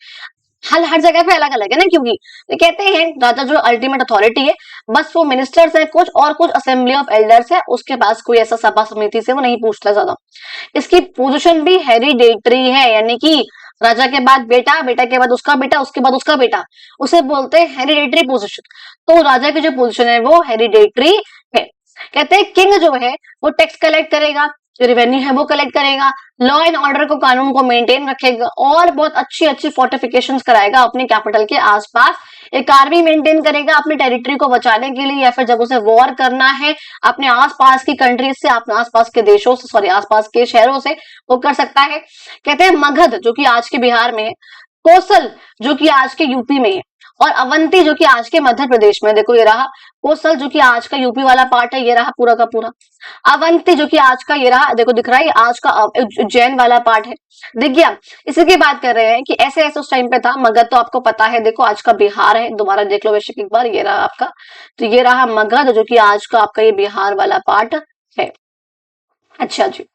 हर जगह पे अलग अलग है ना, क्योंकि तो कहते हैं राजा जो अल्टीमेट अथॉरिटी है, बस वो मिनिस्टर्स है कुछ और कुछ असेंबली ऑफ एल्डर्स है, उसके पास कोई ऐसा सभा समिति से वो नहीं पूछता ज्यादा। इसकी पोजीशन भी हेरिडेटरी है, यानी कि राजा के बाद बेटा, बेटा के बाद उसका बेटा, उसके बाद उसका बेटा, उसे बोलते हैं हेरिडेटरी पोजीशन। तो राजा की जो पोजीशन है वो हेरिडेटरी है। कहते हैं किंग जो है वो टैक्स कलेक्ट करेगा, जो रेवेन्यू है वो कलेक्ट करेगा, लॉ एंड ऑर्डर को, कानून को मेंटेन रखेगा और बहुत अच्छी अच्छी फोर्टिफिकेशंस कराएगा अपने कैपिटल के आसपास। एक आर्मी मेंटेन करेगा अपनी टेरिटरी को बचाने के लिए, या फिर जब उसे वॉर करना है अपने आसपास की कंट्रीज से, अपने आसपास के देशों से, सॉरी आसपास के शहरों से, वो कर सकता है। कहते हैं मगध जो कि आज के बिहार में है, कोसल जो कि आज के यूपी में है, और अवंती जो कि आज के मध्य प्रदेश में, देखो ये रहा कोसल जो कि आज का यूपी वाला पार्ट है, ये रहा पूरा का पूरा। अवंती जो कि आज का ये रहा, देखो दिख रहा है, आज का उज्जैन वाला पार्ट है, दिख गया। इसी की बात कर रहे हैं कि ऐसे ऐसे उस टाइम पे था। मगध तो आपको पता है, देखो आज का बिहार है, दोबारा देख लो बेशक एक बार, ये रहा आपका, तो ये रहा मगध जो कि आज का आपका ये बिहार वाला पार्ट है। अच्छा जी,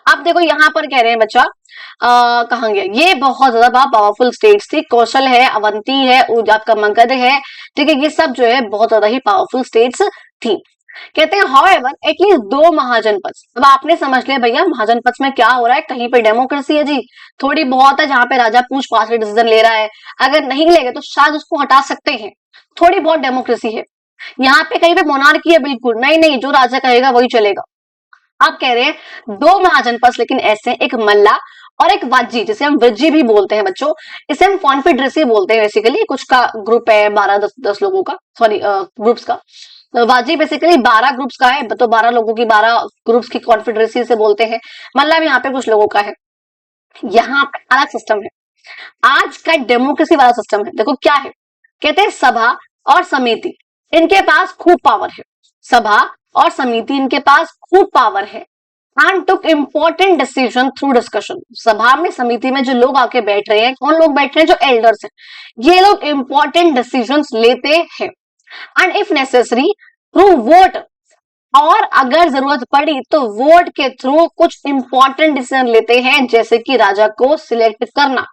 अब देखो यहाँ पर कह रहे हैं बच्चा कहाँ गया, ये बहुत ज्यादा पावरफुल स्टेट्स थी, कौशल है, अवंती है, आपका मगध है, ठीक है, ये सब जो है बहुत ज्यादा ही पावरफुल स्टेट्स थी। कहते हैं हाउएवर एटलीस्ट 2 महाजनपद। अब आपने समझ लिया भैया महाजनपद में क्या हो रहा है, कहीं पे डेमोक्रेसी है जी, थोड़ी बहुत है जहां पे राजा पूछ पाछ के डिसीजन ले रहा है, अगर नहीं लेगा तो शायद उसको हटा सकते हैं, थोड़ी बहुत डेमोक्रेसी है। यहाँ पे कहीं पे मोनार्की है बिल्कुल नहीं, नहीं जो राजा कहेगा वही चलेगा। आप कह रहे हैं 2 महाजनपद लेकिन ऐसे, एक मल्ला और एक वाजी, जिसे हम वज्जी भी बोलते हैं बच्चों, इसे हम कॉन्फेडरेसी बोलते हैं बेसिकली, कुछ का ग्रुप है 12-10 लोगों का, सॉरी ग्रुप्स का। वाजी बेसिकली 12 ग्रुप्स का है, तो 12 लोगों की 12 ग्रुप्स की कॉन्फेडरेसी से बोलते हैं। मल्ला भी यहाँ पे कुछ लोगों का है। यहाँ पे अलग सिस्टम है, आज का डेमोक्रेसी वाला सिस्टम है। देखो क्या है, कहते हैं सभा और समिति इनके पास खूब पावर है, सभा और समिति इनके पास खूब पावर है, and took important decision through discussion. सभा में समिति में जो लोग आके बैठ रहे हैं, कौन लोग बैठ रहे हैं, जो एल्डर्स हैं, ये लोग इम्पोर्टेंट डिसीजन लेते हैं, and if necessary through vote, और अगर जरूरत पड़ी तो वोट के थ्रू कुछ इंपॉर्टेंट डिसीजन लेते हैं, जैसे कि राजा को सिलेक्ट करना।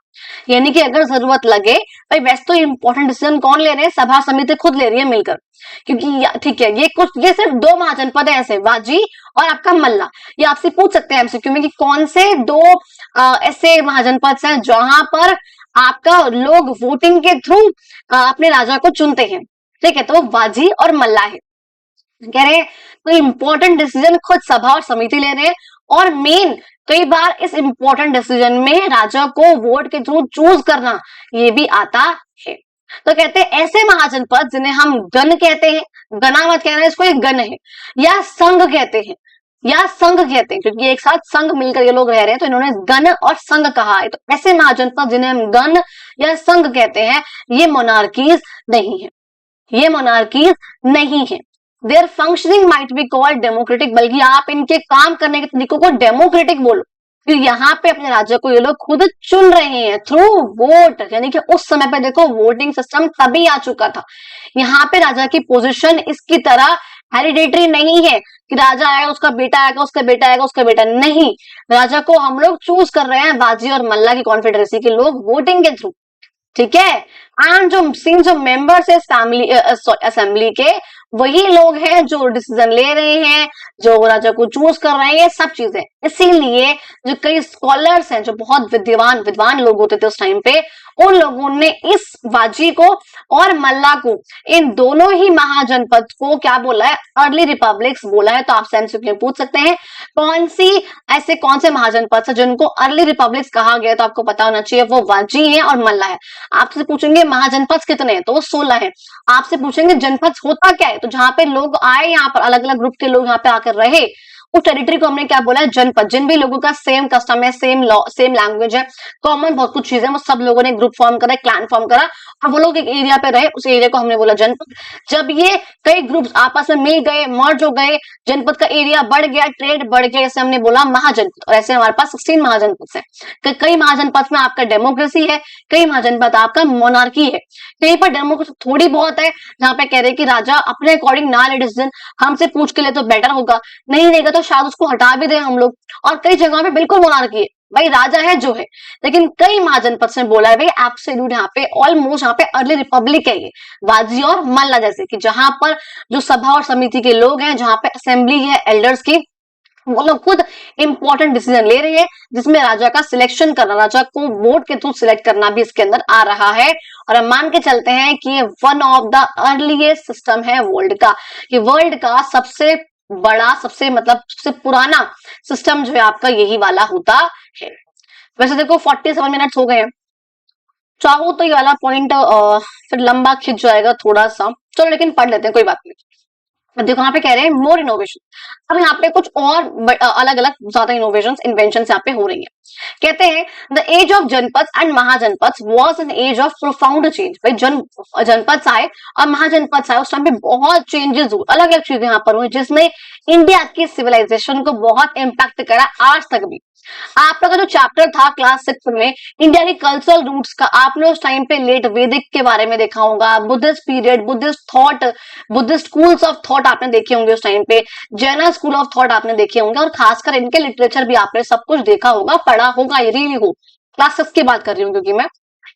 यानी कि अगर जरूरत लगे, भाई वैसे तो इंपॉर्टेंट डिसीजन कौन ले रहे हैं, सभा समिति खुद ले रही है मिलकर, क्योंकि ठीक है ये सिर्फ 2 महाजनपद है ऐसे, वाजी और आपका मल्ला। ये आपसे पूछ सकते हैं एमसीक्यू में कि कौन से 2 ऐसे महाजनपद हैं जहां पर आपका लोग वोटिंग के थ्रू अपने राजा को चुनते हैं, ठीक है, तो वो वाजी और मल्ला है। कह रहे हैं तो इंपॉर्टेंट डिसीजन खुद सभा और समिति ले रहे हैं, और मेन कई बार इस इंपॉर्टेंट डिसीजन में राजा को वोट के थ्रू चूज करना ये भी आता है। तो कहते हैं ऐसे महाजनपद जिन्हें हम गण कहते हैं, गणा मत कहना, इसको एक गण है, या संघ कहते हैं, या संघ कहते हैं, क्योंकि एक साथ संघ मिलकर ये लोग रह रहे हैं, तो इन्होंने गण और संघ कहा है। तो ऐसे महाजनपद जिन्हें हम गण या संघ कहते हैं, ये मोनार्कीज नहीं है, ये मोनार्कीज नहीं है। There functioning might be called democratic, बल्कि आप इनके काम करने के तरीकों को डेमोक्रेटिक बोलो, क्योंकि यहाँ पे अपने राज्य को ये लोग खुद चुन रहे हैं थ्रू वोट। यानी कि उस समय पे देखो वोटिंग सिस्टम तभी आ चुका था। यहाँ पे राजा की पोजीशन इसकी तरह हेरिडेटरी नहीं है कि राजा आएगा उसका बेटा आएगा, उसका बेटा आएगा, उसका बेटा नहीं, राजा को हम लोग चूज कर रहे हैं बाजी और मल्ला की कॉन्फेडरेसी के लोग वोटिंग के थ्रू, ठीक है। एंड जो मेंबर्स है फैमिली असेंबली के, वही लोग हैं जो डिसीजन ले रहे हैं, जो राजा को चूज कर रहे हैं, ये सब चीजें। इसीलिए जो कई स्कॉलर्स हैं, जो बहुत विद्वान लोग होते थे उस टाइम पे, उन लोगों ने इस वाजी को और मल्ला को, इन दोनों ही महाजनपद को क्या बोला है, अर्ली रिपब्लिक्स बोला है। तो आपसे एमसीक्यू पूछ सकते हैं कौन से महाजनपद से जिनको अर्ली रिपब्लिक्स कहा गया, तो आपको पता होना चाहिए वो वाजी है और मल्ला है। आपसे पूछेंगे महाजनपद कितने हैं, तो वो 16 है। आपसे पूछेंगे जनपद होता क्या है, तो जहां पे लोग आए, यहाँ पर अलग अलग ग्रुप के लोग यहाँ पे आकर रहे, उस टेरिटरी को हमने क्या बोला है, जनपद। जिन भी लोगों का सेम कस्टम है, सेम लॉ, सेम लैंग्वेज है, कॉमन बहुत कुछ चीजें, वो सब लोगों ने ग्रुप फॉर्म करा, क्लैन फॉर्म करा, और वो लोग एक एरिया पे रहे, उस एरिया को हमने बोला जनपद। जब ये कई ग्रुप्स आपस में मिल गए, मर्ज हो गए, जनपद का एरिया बढ़ गया, ट्रेड बढ़ गया, इसे हमने बोला महाजनपद। और ऐसे हमारे पास 16 महाजनपद है। कई महाजनपद में आपका डेमोक्रेसी है, कई महाजनपद आपका मोनार्की है, कहीं पर डेमोक्रेसी थोड़ी बहुत है, जहां पे कह रहे कि राजा अपने अकॉर्डिंग ना ले डिसीजन, हमसे पूछ के ले तो बेटर होगा, नहीं देगा तो शायद उसको हटा भी दे हम लोग। और कई जगहों पे बिल्कुल मोनार्की है, भाई राजा है जो है। लेकिन कई महाजनपद ने बोला है भाई एब्सोल्यूट, यहाँ पे ऑलमोस्ट यहाँ पे अर्ली रिपब्लिक है ये, वाजी और मल्ला जैसे, कि जहां पर जो सभा और समिति के लोग हैं, जहां पे असेंबली है एल्डर्स की, वो लोग खुद इंपॉर्टेंट डिसीजन ले रहे हैं, जिसमें राजा का सिलेक्शन करना, राजा को वोट के थ्रू सिलेक्ट करना भी इसके अंदर आ रहा है। और हम मान के चलते हैं कि ये one of the earliest system है वर्ल्ड का, कि वर्ल्ड का सबसे बड़ा, सबसे मतलब सबसे पुराना सिस्टम जो है आपका यही वाला होता है। वैसे देखो 47 मिनट्स हो गए हैं, चाहो तो ये वाला पॉइंट फिर लंबा खिंच जाएगा थोड़ा सा, चलो लेकिन पढ़ लेते हैं, कोई बात नहीं। अब देखो यहाँ पे कह रहे हैं मोर इनोवेशन। अब यहाँ पे कुछ और अलग अलग ज्यादा इनोवेशन इन्वेंशन यहाँ पे हो रही है। कहते हैं the age of janapada and mahajanapada was an age of profound change. भाई जनपद आए और महाजनपद आए, उस टाइम पे बहुत चेंजेस हुए, अलग अलग चीजें यहाँ पर हुई जिसने इंडिया की सिविलाइजेशन को बहुत इम्पैक्ट करा आज तक भी। आप लोग का जो चैप्टर था क्लास 6 में इंडिया के कल्चरल रूट्स का, आपने उस टाइम पे लेट वैदिक के बारे में देखा होगा, Buddhist period, Buddhist thought, Buddhist schools of thought आपने देखे होंगे उस टाइम पे, जैन स्कूल ऑफ थॉट आपने देखे होंगे, और खासकर इनके लिटरेचर भी आपने सब कुछ देखा होगा, पढ़ा होगा, ये रियली हो। क्लास 6 की बात कर रही हूँ क्योंकि मैं,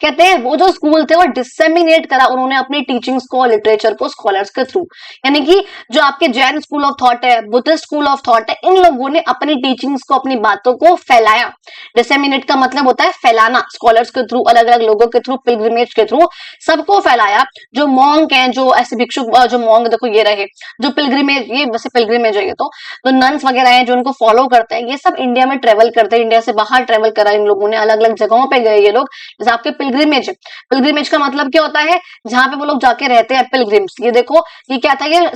कहते हैं वो जो स्कूल थे वो डिसेमिनेट करा उन्होंने अपनी टीचिंग्स को, लिटरेचर को स्कॉलर्स के थ्रू। यानी कि जो आपके जैन स्कूल ऑफ थॉट है, बुद्धिस्ट स्कूल ऑफ थॉट है, इन लोगों ने अपनी टीचिंग्स को, अपनी बातों को फैलाया। डिसेमिनेट का मतलब होता है फैलाना, स्कॉलर्स के थ्रू, अलग अलग लोगों के थ्रू, पिलग्रिमेज के थ्रू सबको फैलाया। जो मॉन्क हैं, जो ऐसे भिक्षुक, जो मॉन्क देखो ये रहे, जो पिलग्रिमेज, ये वैसे पिलग्रिमेज है ये तो नन्स वगैरह हैं जो उनको फॉलो करते हैं, ये सब इंडिया में ट्रेवल करते हैं, इंडिया से बाहर ट्रेवल करा इन लोगों ने, अलग अलग जगहों पे गए ये लोग। जैसे आपके पिलग्रिमेज, पिलग्रिमेज का मतलब क्या होता है, जहां पे वो लोग जाके रहते हैं पिलग्रिम्स। ये देखो ये क्या था, ये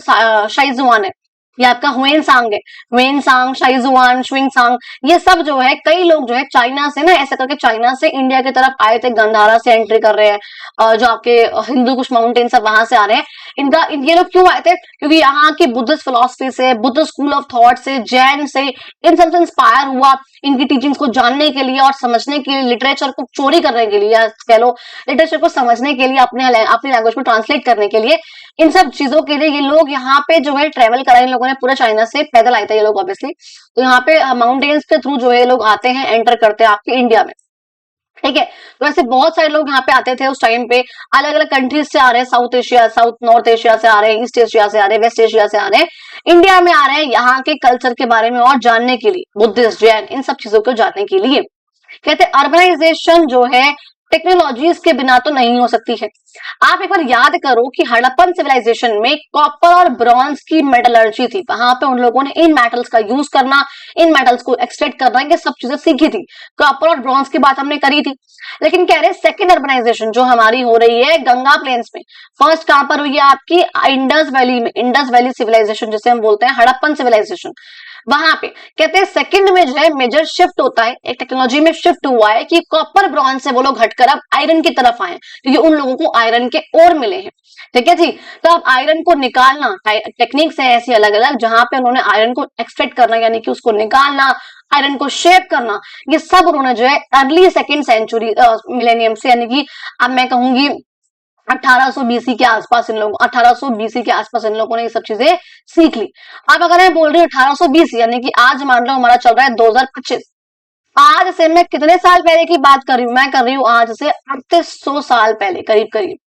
शाइजुआन है, ये आपका हुएन सांग है, हुएन सांग, शाइजुआन, शुइंग सांग, ये सब जो है कई लोग जो है चाइना से ना, ऐसा करके चाइना से इंडिया की तरफ आए थे, गंधारा से एंट्री कर रहे हैं, जो आपके हिंदू कुछ माउंटेन सब वहां से आ रहे हैं। इनका ये लोग क्यों आए थे, क्योंकि यहाँ की बुद्धिस्ट फिलोसफी से, बुद्ध स्कूल ऑफ थॉट से, जैन से, इन सब से इंस्पायर हुआ, इनकी टीचिंग्स को जानने के लिए और समझने के लिए, लिटरेचर को चोरी करने के लिए, या कह लो लिटरेचर को समझने के लिए, अपनी लैंग्वेज को ट्रांसलेट करने के लिए, इन सब चीजों के लिए ये लोग यहाँ पे जो है ट्रेवल करा। इन लोगों ने पूरा चाइना से पैदल आए थे ये लोग ऑब्वियसली, तो यहाँ पे माउंटेन्स के थ्रू जो है लोग आते हैं, एंटर करते हैं आपके इंडिया में। ठीक है, तो ऐसे बहुत सारे लोग यहाँ पे आते थे उस टाइम पे, अलग अलग कंट्रीज से आ रहे हैं, south Asia, south north Asia से आ रहे हैं, ईस्ट एशिया से आ रहे हैं, वेस्ट एशिया से आ रहे हैं, इंडिया में आ रहे हैं यहाँ के कल्चर के बारे में और जानने के लिए, बुद्धिस्ट, जैन, इन सब चीजों को जानने के लिए। कहते हैं अर्बनाइजेशन जो है टेक्नोलॉजीज के बिना तो नहीं हो सकती है। आप एक बार याद करो कि हड़प्पन सिविलाइजेशन में कॉपर और ब्रॉन्ज की मेटलर्जी थी, वहां पे उन लोगों ने इन मेटल्स का यूज करना, इन मेटल्स को एक्सट्रैक्ट करना, ये सब चीजें सीखी थी। कॉपर और ब्रॉन्ज की बात हमने करी थी। लेकिन कह रहे सेकेंड अर्बनाइजेशन जो हमारी हो रही है गंगा प्लेन्स में, फर्स्ट कहां पर हुई है आपकी, इंडस वैली में, इंडस वैली सिविलाइजेशन जिसे हम बोलते हैं, हड़प्पन सिविलाइजेशन, वहां पे कहते हैं सेकंड में जो है मेजर शिफ्ट होता है, एक टेक्नोलॉजी में शिफ्ट हुआ है कि कॉपर ब्रॉन्ज से वो लोग हटकर अब आयरन की तरफ आए, क्योंकि उन लोगों को आयरन के ओर मिले हैं। ठीक है जी, तो अब आयरन को निकालना, टेक्निक्स है ऐसी अलग अलग जहां पे उन्होंने आयरन को एक्सट्रैक्ट करना, यानी कि उसको निकालना, आयरन को शेप करना, ये सब उन्होंने जो है अर्ली सेकेंड सेंचुरी मिलेनियम से, यानी कि अब मैं कहूंगी 1800 बीसी के आसपास इन लोगों 1800 बीसी के आसपास इन लोगों ने ये सब चीजें सीख ली। अब अगर मैं बोल रही हूँ 1820, यानी कि आज मान लो हमारा चल रहा है 2025, आज से मैं कितने साल पहले की बात कर रही हूँ, मैं कर रही हूँ आज से 3800 साल पहले, करीब करीब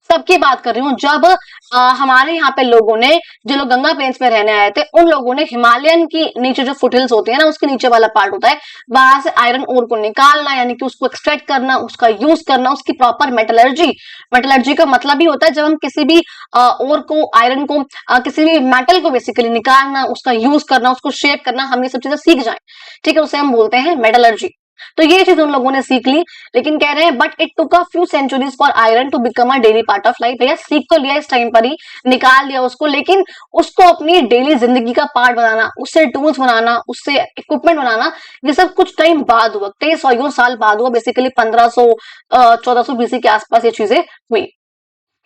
सबकी बात कर रही हूँ, जब हमारे यहाँ पे लोगों ने, जो लोग गंगा प्लेन्स में रहने आए थे, उन लोगों ने हिमालयन की नीचे जो फुटहिल्स होती है ना, उसके नीचे वाला पार्ट होता है, वहां से आयरन ओर को निकालना, यानी कि उसको एक्सट्रैक्ट करना, उसका यूज करना, उसकी प्रॉपर मेटलर्जी, मेटलर्जी का मतलब ही होता है जब हम किसी भी ओर को, आयरन को, किसी भी मेटल को बेसिकली निकालना, उसका यूज करना, उसको शेप करना, हम ये सब चीजें सीख जाए। ठीक है, उसे हम बोलते हैं मेटलर्जी। तो ये चीज उन लोगों ने सीख ली, लेकिन कह रहे हैं but it took a few centuries for iron to become a daily part of life. भैया सीख तो लिया इस टाइम पर ही, निकाल लिया उसको, लेकिन उसको अपनी डेली जिंदगी का पार्ट बनाना, उससे टूल्स बनाना, उससे इक्विपमेंट बनाना, ये सब कुछ टाइम बाद हुआ, कई सौ साल बाद हुआ, बेसिकली 1500 1400 बीसी के आसपास ये चीजें हुई।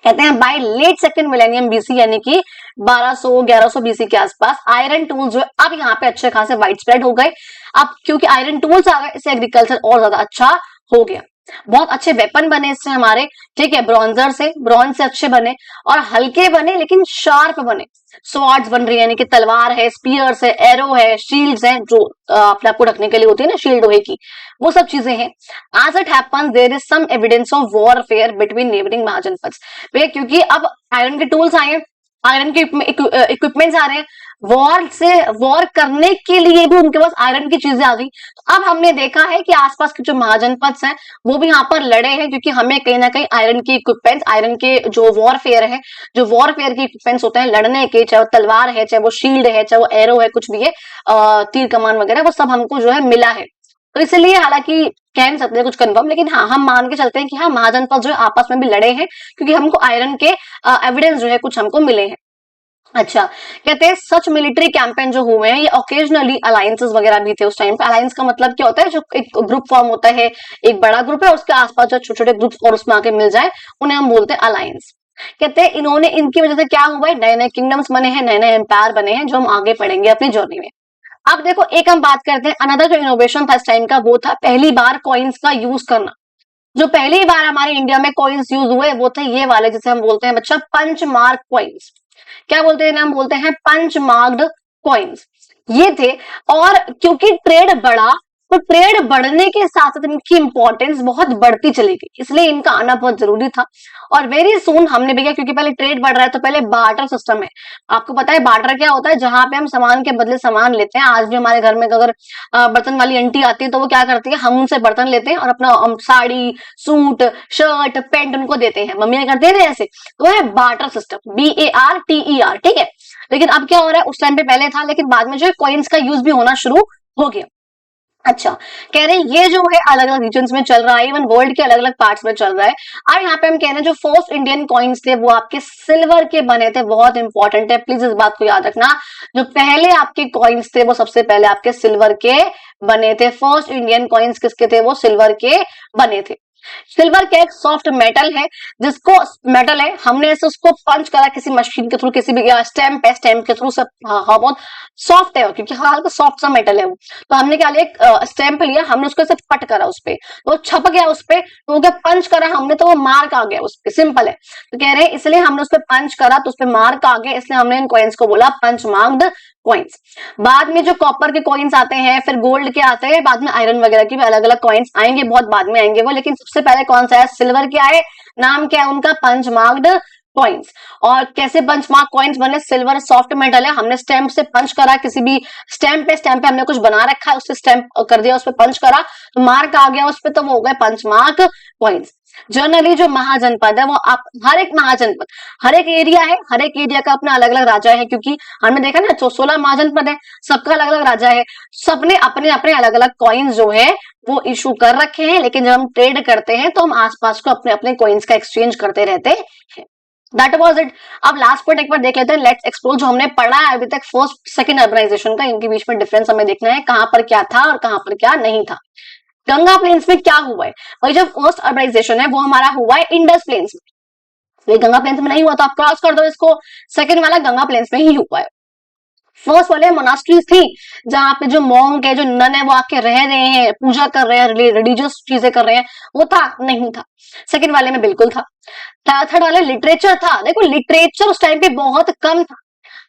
कहते हैं by late second millennium BC, यानी कि 1200-1100 बीसी के आसपास आयरन टूल्स जो अब यहाँ पे अच्छे खासे वाइड स्प्रेड हो गए। अब क्योंकि आयरन टूल्स आ गए, इससे एग्रीकल्चर और ज्यादा अच्छा हो गया, बहुत अच्छे वेपन बने इससे हमारे। ठीक है, ब्रॉन्ज से अच्छे बने और हल्के बने लेकिन शार्प बने, स्वॉर्ड्स बन रही है, यानी कि तलवार है, स्पीयर्स है, एरो है, शील्ड्स हैं, जो अपने आपको ढकने के लिए होती है ना, शील्ड लोहे की, वो सब चीजें हैं। As it happens there is some evidence of warfare between neighbouring mahajanapadas, क्योंकि अब आयरन के टूल्स आए हैं, आयरन के इक्विपमेंट्स आ रहे हैं, वॉर करने के लिए भी उनके पास आयरन की चीजें आ गई। तो अब हमने देखा है कि आसपास के जो महाजनपद हैं वो भी यहाँ पर लड़े हैं, क्योंकि हमें कहीं ना कहीं आयरन की इक्विपमेंट्स, आयरन के जो वॉरफेयर है, जो वॉरफेयर के इक्विपमेंट्स होते हैं लड़ने के, चाहे वो तलवार है, चाहे वो शील्ड है, चाहे वो एरो है, कुछ भी है, तीर कमान वगैरह, वो सब हमको जो है मिला है। तो इसलिए हालांकि कह नहीं सकते कुछ कंफर्म, लेकिन हाँ हम मान के चलते हैं कि हाँ महाजनपद जो है आपस में भी लड़े हैं, क्योंकि हमको आयरन के एविडेंस जो है कुछ हमको मिले हैं। अच्छा, कहते हैं सच मिलिट्री कैंपेन जो हुए हैं ये ओकेजनली अलायंसेस वगैरह भी थे उस टाइम पे। अलायंस का मतलब क्या होता है, जो एक ग्रुप फॉर्म होता है, एक बड़ा ग्रुप है, उसके आसपास जो छोटे छोटे ग्रुप्स और उसमें आके मिल जाए, उन्हें हम बोलते हैं अलायंस। कहते हैं इन्होंने, इनकी वजह से क्या हुआ है, नए नए किंगडम्स बने हैं, नए नए एम्पायर बने हैं, जो हम आगे पढ़ेंगे अपनी जर्नी में। अब देखो एक हम बात करते हैं, अनदर जो इनोवेशन था इस टाइम का, वो था पहली बार कॉइन्स का यूज करना। जो पहली बार हमारे इंडिया में कॉइन्स यूज हुए वो थे ये वाले, जिसे हम बोलते हैं बच्चा पंच मार्क कॉइन्स। क्या बोलते हैं, हम बोलते हैं पंच मार्क्ड कॉइन्स, ये थे। और क्योंकि ट्रेड बढ़ा, तो ट्रेड बढ़ने के साथ साथ इनकी इंपॉर्टेंस बहुत बढ़ती चली गई, इसलिए इनका आना बहुत जरूरी था। और वेरी सुन हमने भी किया, क्योंकि पहले ट्रेड बढ़ रहा है तो पहले बार्टर सिस्टम है। आपको पता है बार्टर क्या होता है, जहां पे हम सामान के बदले सामान लेते हैं। आज भी हमारे घर में अगर बर्तन वाली आंटी आती है तो वो क्या करती है, हम उनसे बर्तन लेते हैं और अपना साड़ी, सूट, शर्ट, पैंट उनको देते हैं। मम्मियां करते हैं ना ऐसे, तो है बार्टर सिस्टम, BARTER, ठीक है। लेकिन अब क्या हो रहा है, उस टाइम पे पहले था, लेकिन बाद में जो है कॉइन्स का यूज भी होना शुरू हो गया। अच्छा, कह रहे हैं ये जो है अलग अलग रीजन में चल रहा है, इवन वर्ल्ड के अलग अलग पार्ट्स में चल रहा है। और यहाँ पे हम कह रहे हैं जो फर्स्ट इंडियन कॉइन्स थे वो आपके सिल्वर के बने थे, बहुत इंपॉर्टेंट है, प्लीज इस बात को याद रखना। जो पहले आपके कॉइन्स थे वो सबसे पहले आपके सिल्वर के बने थे। फर्स्ट इंडियन कॉइन्स किसके थे, वो सिल्वर के बने थे। सिल्वर क्या एक सॉफ्ट मेटल है, जिसको मेटल है, हमने ऐसे उसको पंच करा किसी मशीन के थ्रू, किसी भी स्टैम्प है, स्टैम्प के थ्रू सब, हाँ बहुत सॉफ्ट है क्योंकि हल्का सॉफ्ट सा मेटल है वो। तो हमने क्या लिया, एक स्टैम्प लिया, हमने उसको ऐसे पट करा उस पे, तो छप गया उस पे, तो क्या पंच करा हमने तो वो मार्क आ गया उस पे, सिंपल है। तो कह रहे हैं इसलिए हमने उस पर पंच करा तो उस पर मार्क आ गया, इसलिए हमने इन कॉइन्स को बोला पंच मार्क्ड कॉइन्स। बाद में जो कॉपर के कॉइन्स आते हैं, फिर गोल्ड के आते हैं, बाद में आयरन वगैरह की भी अलग अलग कॉइन्स आएंगे, बहुत बाद में आएंगे वो। लेकिन सबसे पहले कौन सा है, सिल्वर के आए, नाम क्या है उनका, पंच मार्क्ड कॉइन्स। और कैसे पंच मार्क कॉइन्स बने, सिल्वर सॉफ्ट मेटल है, हमने स्टैम्प से पंच करा, किसी भी स्टैम्प पे हमने कुछ बना रखा है, उससे स्टैम्प कर दिया, उस पर पंच करा तो मार्क आ गया उस पर, तो वो हो गए पंच मार्क कॉइन्स। जनरली जो महाजनपद है वो आप, हर एक महाजनपद, हर एक एरिया है, हर एक एरिया का अपना अलग अलग राजा है, क्योंकि हमने देखा ना 16 महाजनपद है, सबका अलग अलग राजा है, सबने अपने अपने अलग अलग कॉइन्स जो है वो इशू कर रखे हैं। लेकिन जब हम ट्रेड करते हैं तो हम आसपास को अपने अपने कॉइन्स का एक्सचेंज करते रहते हैं। That was it. अब लास्ट पॉइंट एक बार देख लेते हैं, लेट्स एक्सप्लोर। जो हमने पढ़ा है अभी तक फर्स्ट सेकंड अर्बनाइजेशन का, इनके बीच में डिफरेंस हमें देखना है, कहां पर क्या था और कहां पर क्या नहीं था। गंगा प्लेन्स में क्या हुआ है भाई, जो फर्स्ट अर्बनाइजेशन है वो हमारा हुआ है इंडस प्लेन्स में। ये गंगा प्लेन्स में नहीं हुआ तो आप क्रॉस कर दो इसको, सेकंड वाला गंगा प्लेन्स में ही हुआ है। फर्स्ट वाले मोनास्ट्रीज थी, जहां पे जो मॉन्क है, जो नन है, वो आके रह रहे हैं, पूजा कर रहे हैं, रिलीजियस चीजें कर रहे हैं, वो था नहीं था। सेकंड वाले में बिल्कुल था। थर्ड वाले लिटरेचर था, देखो लिटरेचर उस टाइम पे बहुत कम था,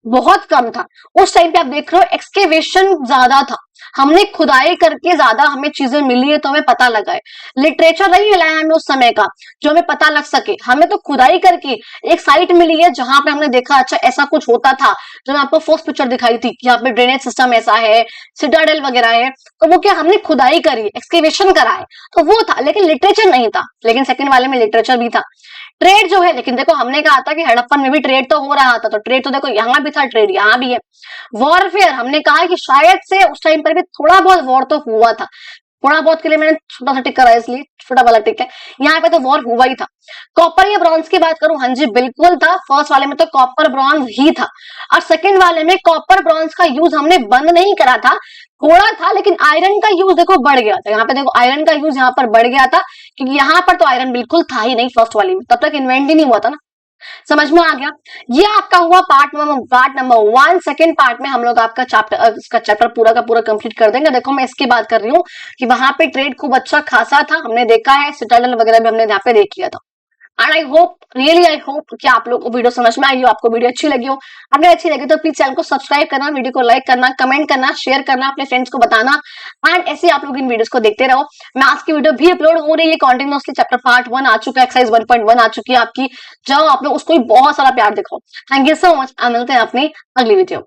बहुत कम था। उस टाइम पे आप देख रहे हो एक्सकेवेशन ज्यादा था, हमने खुदाई करके ज्यादा हमें चीजें मिली है तो हमें पता लगा है। लिटरेचर नहीं मिला है हमें उस समय का जो हमें पता लग सके, हमें तो खुदाई करके एक साइट मिली है जहां पे हमने देखा अच्छा ऐसा कुछ होता था। जो मैं आपको फर्स्ट पिक्चर दिखाई थी कि यहाँ पे ड्रेनेज सिस्टम ऐसा है, सिटाडेल वगैरह है, तो वो क्या हमने खुदाई करी, एक्सकेवेशन करा है, तो वो था। लेकिन लिटरेचर नहीं था। लेकिन सेकंड वाले में लिटरेचर भी था। ट्रेड जो है, लेकिन देखो हमने कहा था कि हड़प्पन में भी ट्रेड तो हो रहा था, तो ट्रेड तो देखो यहाँ भी था, ट्रेड यहाँ भी है। वॉरफेयर हमने कहा कि शायद से उस टाइम पर भी थोड़ा बहुत वॉर तो हुआ था, थोड़ा बहुत के लिए मैंने छोटा सा टिक करा है, इसलिए छोटा वाला टिक है। यहाँ पे तो वॉर हुआ ही था। कॉपर या ब्रॉन्ज की बात करूं, हाँ जी बिल्कुल था। फर्स्ट वाले में तो कॉपर ब्रॉन्ज ही था, और सेकंड वाले में कॉपर ब्रॉन्ज का यूज हमने बंद नहीं करा था, थोड़ा था, लेकिन आयरन का यूज देखो बढ़ गया था। यहाँ पे देखो आयरन का यूज यहाँ पर बढ़ गया था, क्योंकि यहाँ पर तो आयरन बिल्कुल था ही नहीं फर्स्ट वाली में, तब तक इन्वेंट ही नहीं हुआ था ना। समझ में आ गया। ये आपका हुआ पार्ट नंबर 1। सेकंड पार्ट में हम लोग आपका इसका चैप्टर पूरा का पूरा कंप्लीट कर देंगे। देखो मैं इसकी बात कर रही हूँ कि वहां पे ट्रेड खूब अच्छा खासा था, हमने देखा है, सिटाडेल वगैरह भी हमने यहाँ पे देख लिया था। And I hope, really I hope कि आप लोग को वीडियो समझ में आई हो, आपको वीडियो अच्छी लगी हो। अगर अच्छी लगी तो प्लीज चैनल को सब्सक्राइब करना, वीडियो को लाइक करना, कमेंट करना, शेयर करना, अपने फ्रेंड्स को बताना, एंड ऐसे आप लोग इन वीडियोस को देखते रहो। मैं आज की वीडियो भी अपलोड हो रही है कॉन्टिन्यूअसली, चैप्टर पार्ट 1 आ चुका है, एक्सरसाइज 1.1 आ चुकी है आपकी, जाओ आप लोग उसको भी बहुत सारा प्यार दिखाओ। थैंक यू सो मच, मिलते हैं अपनी अगली वीडियो।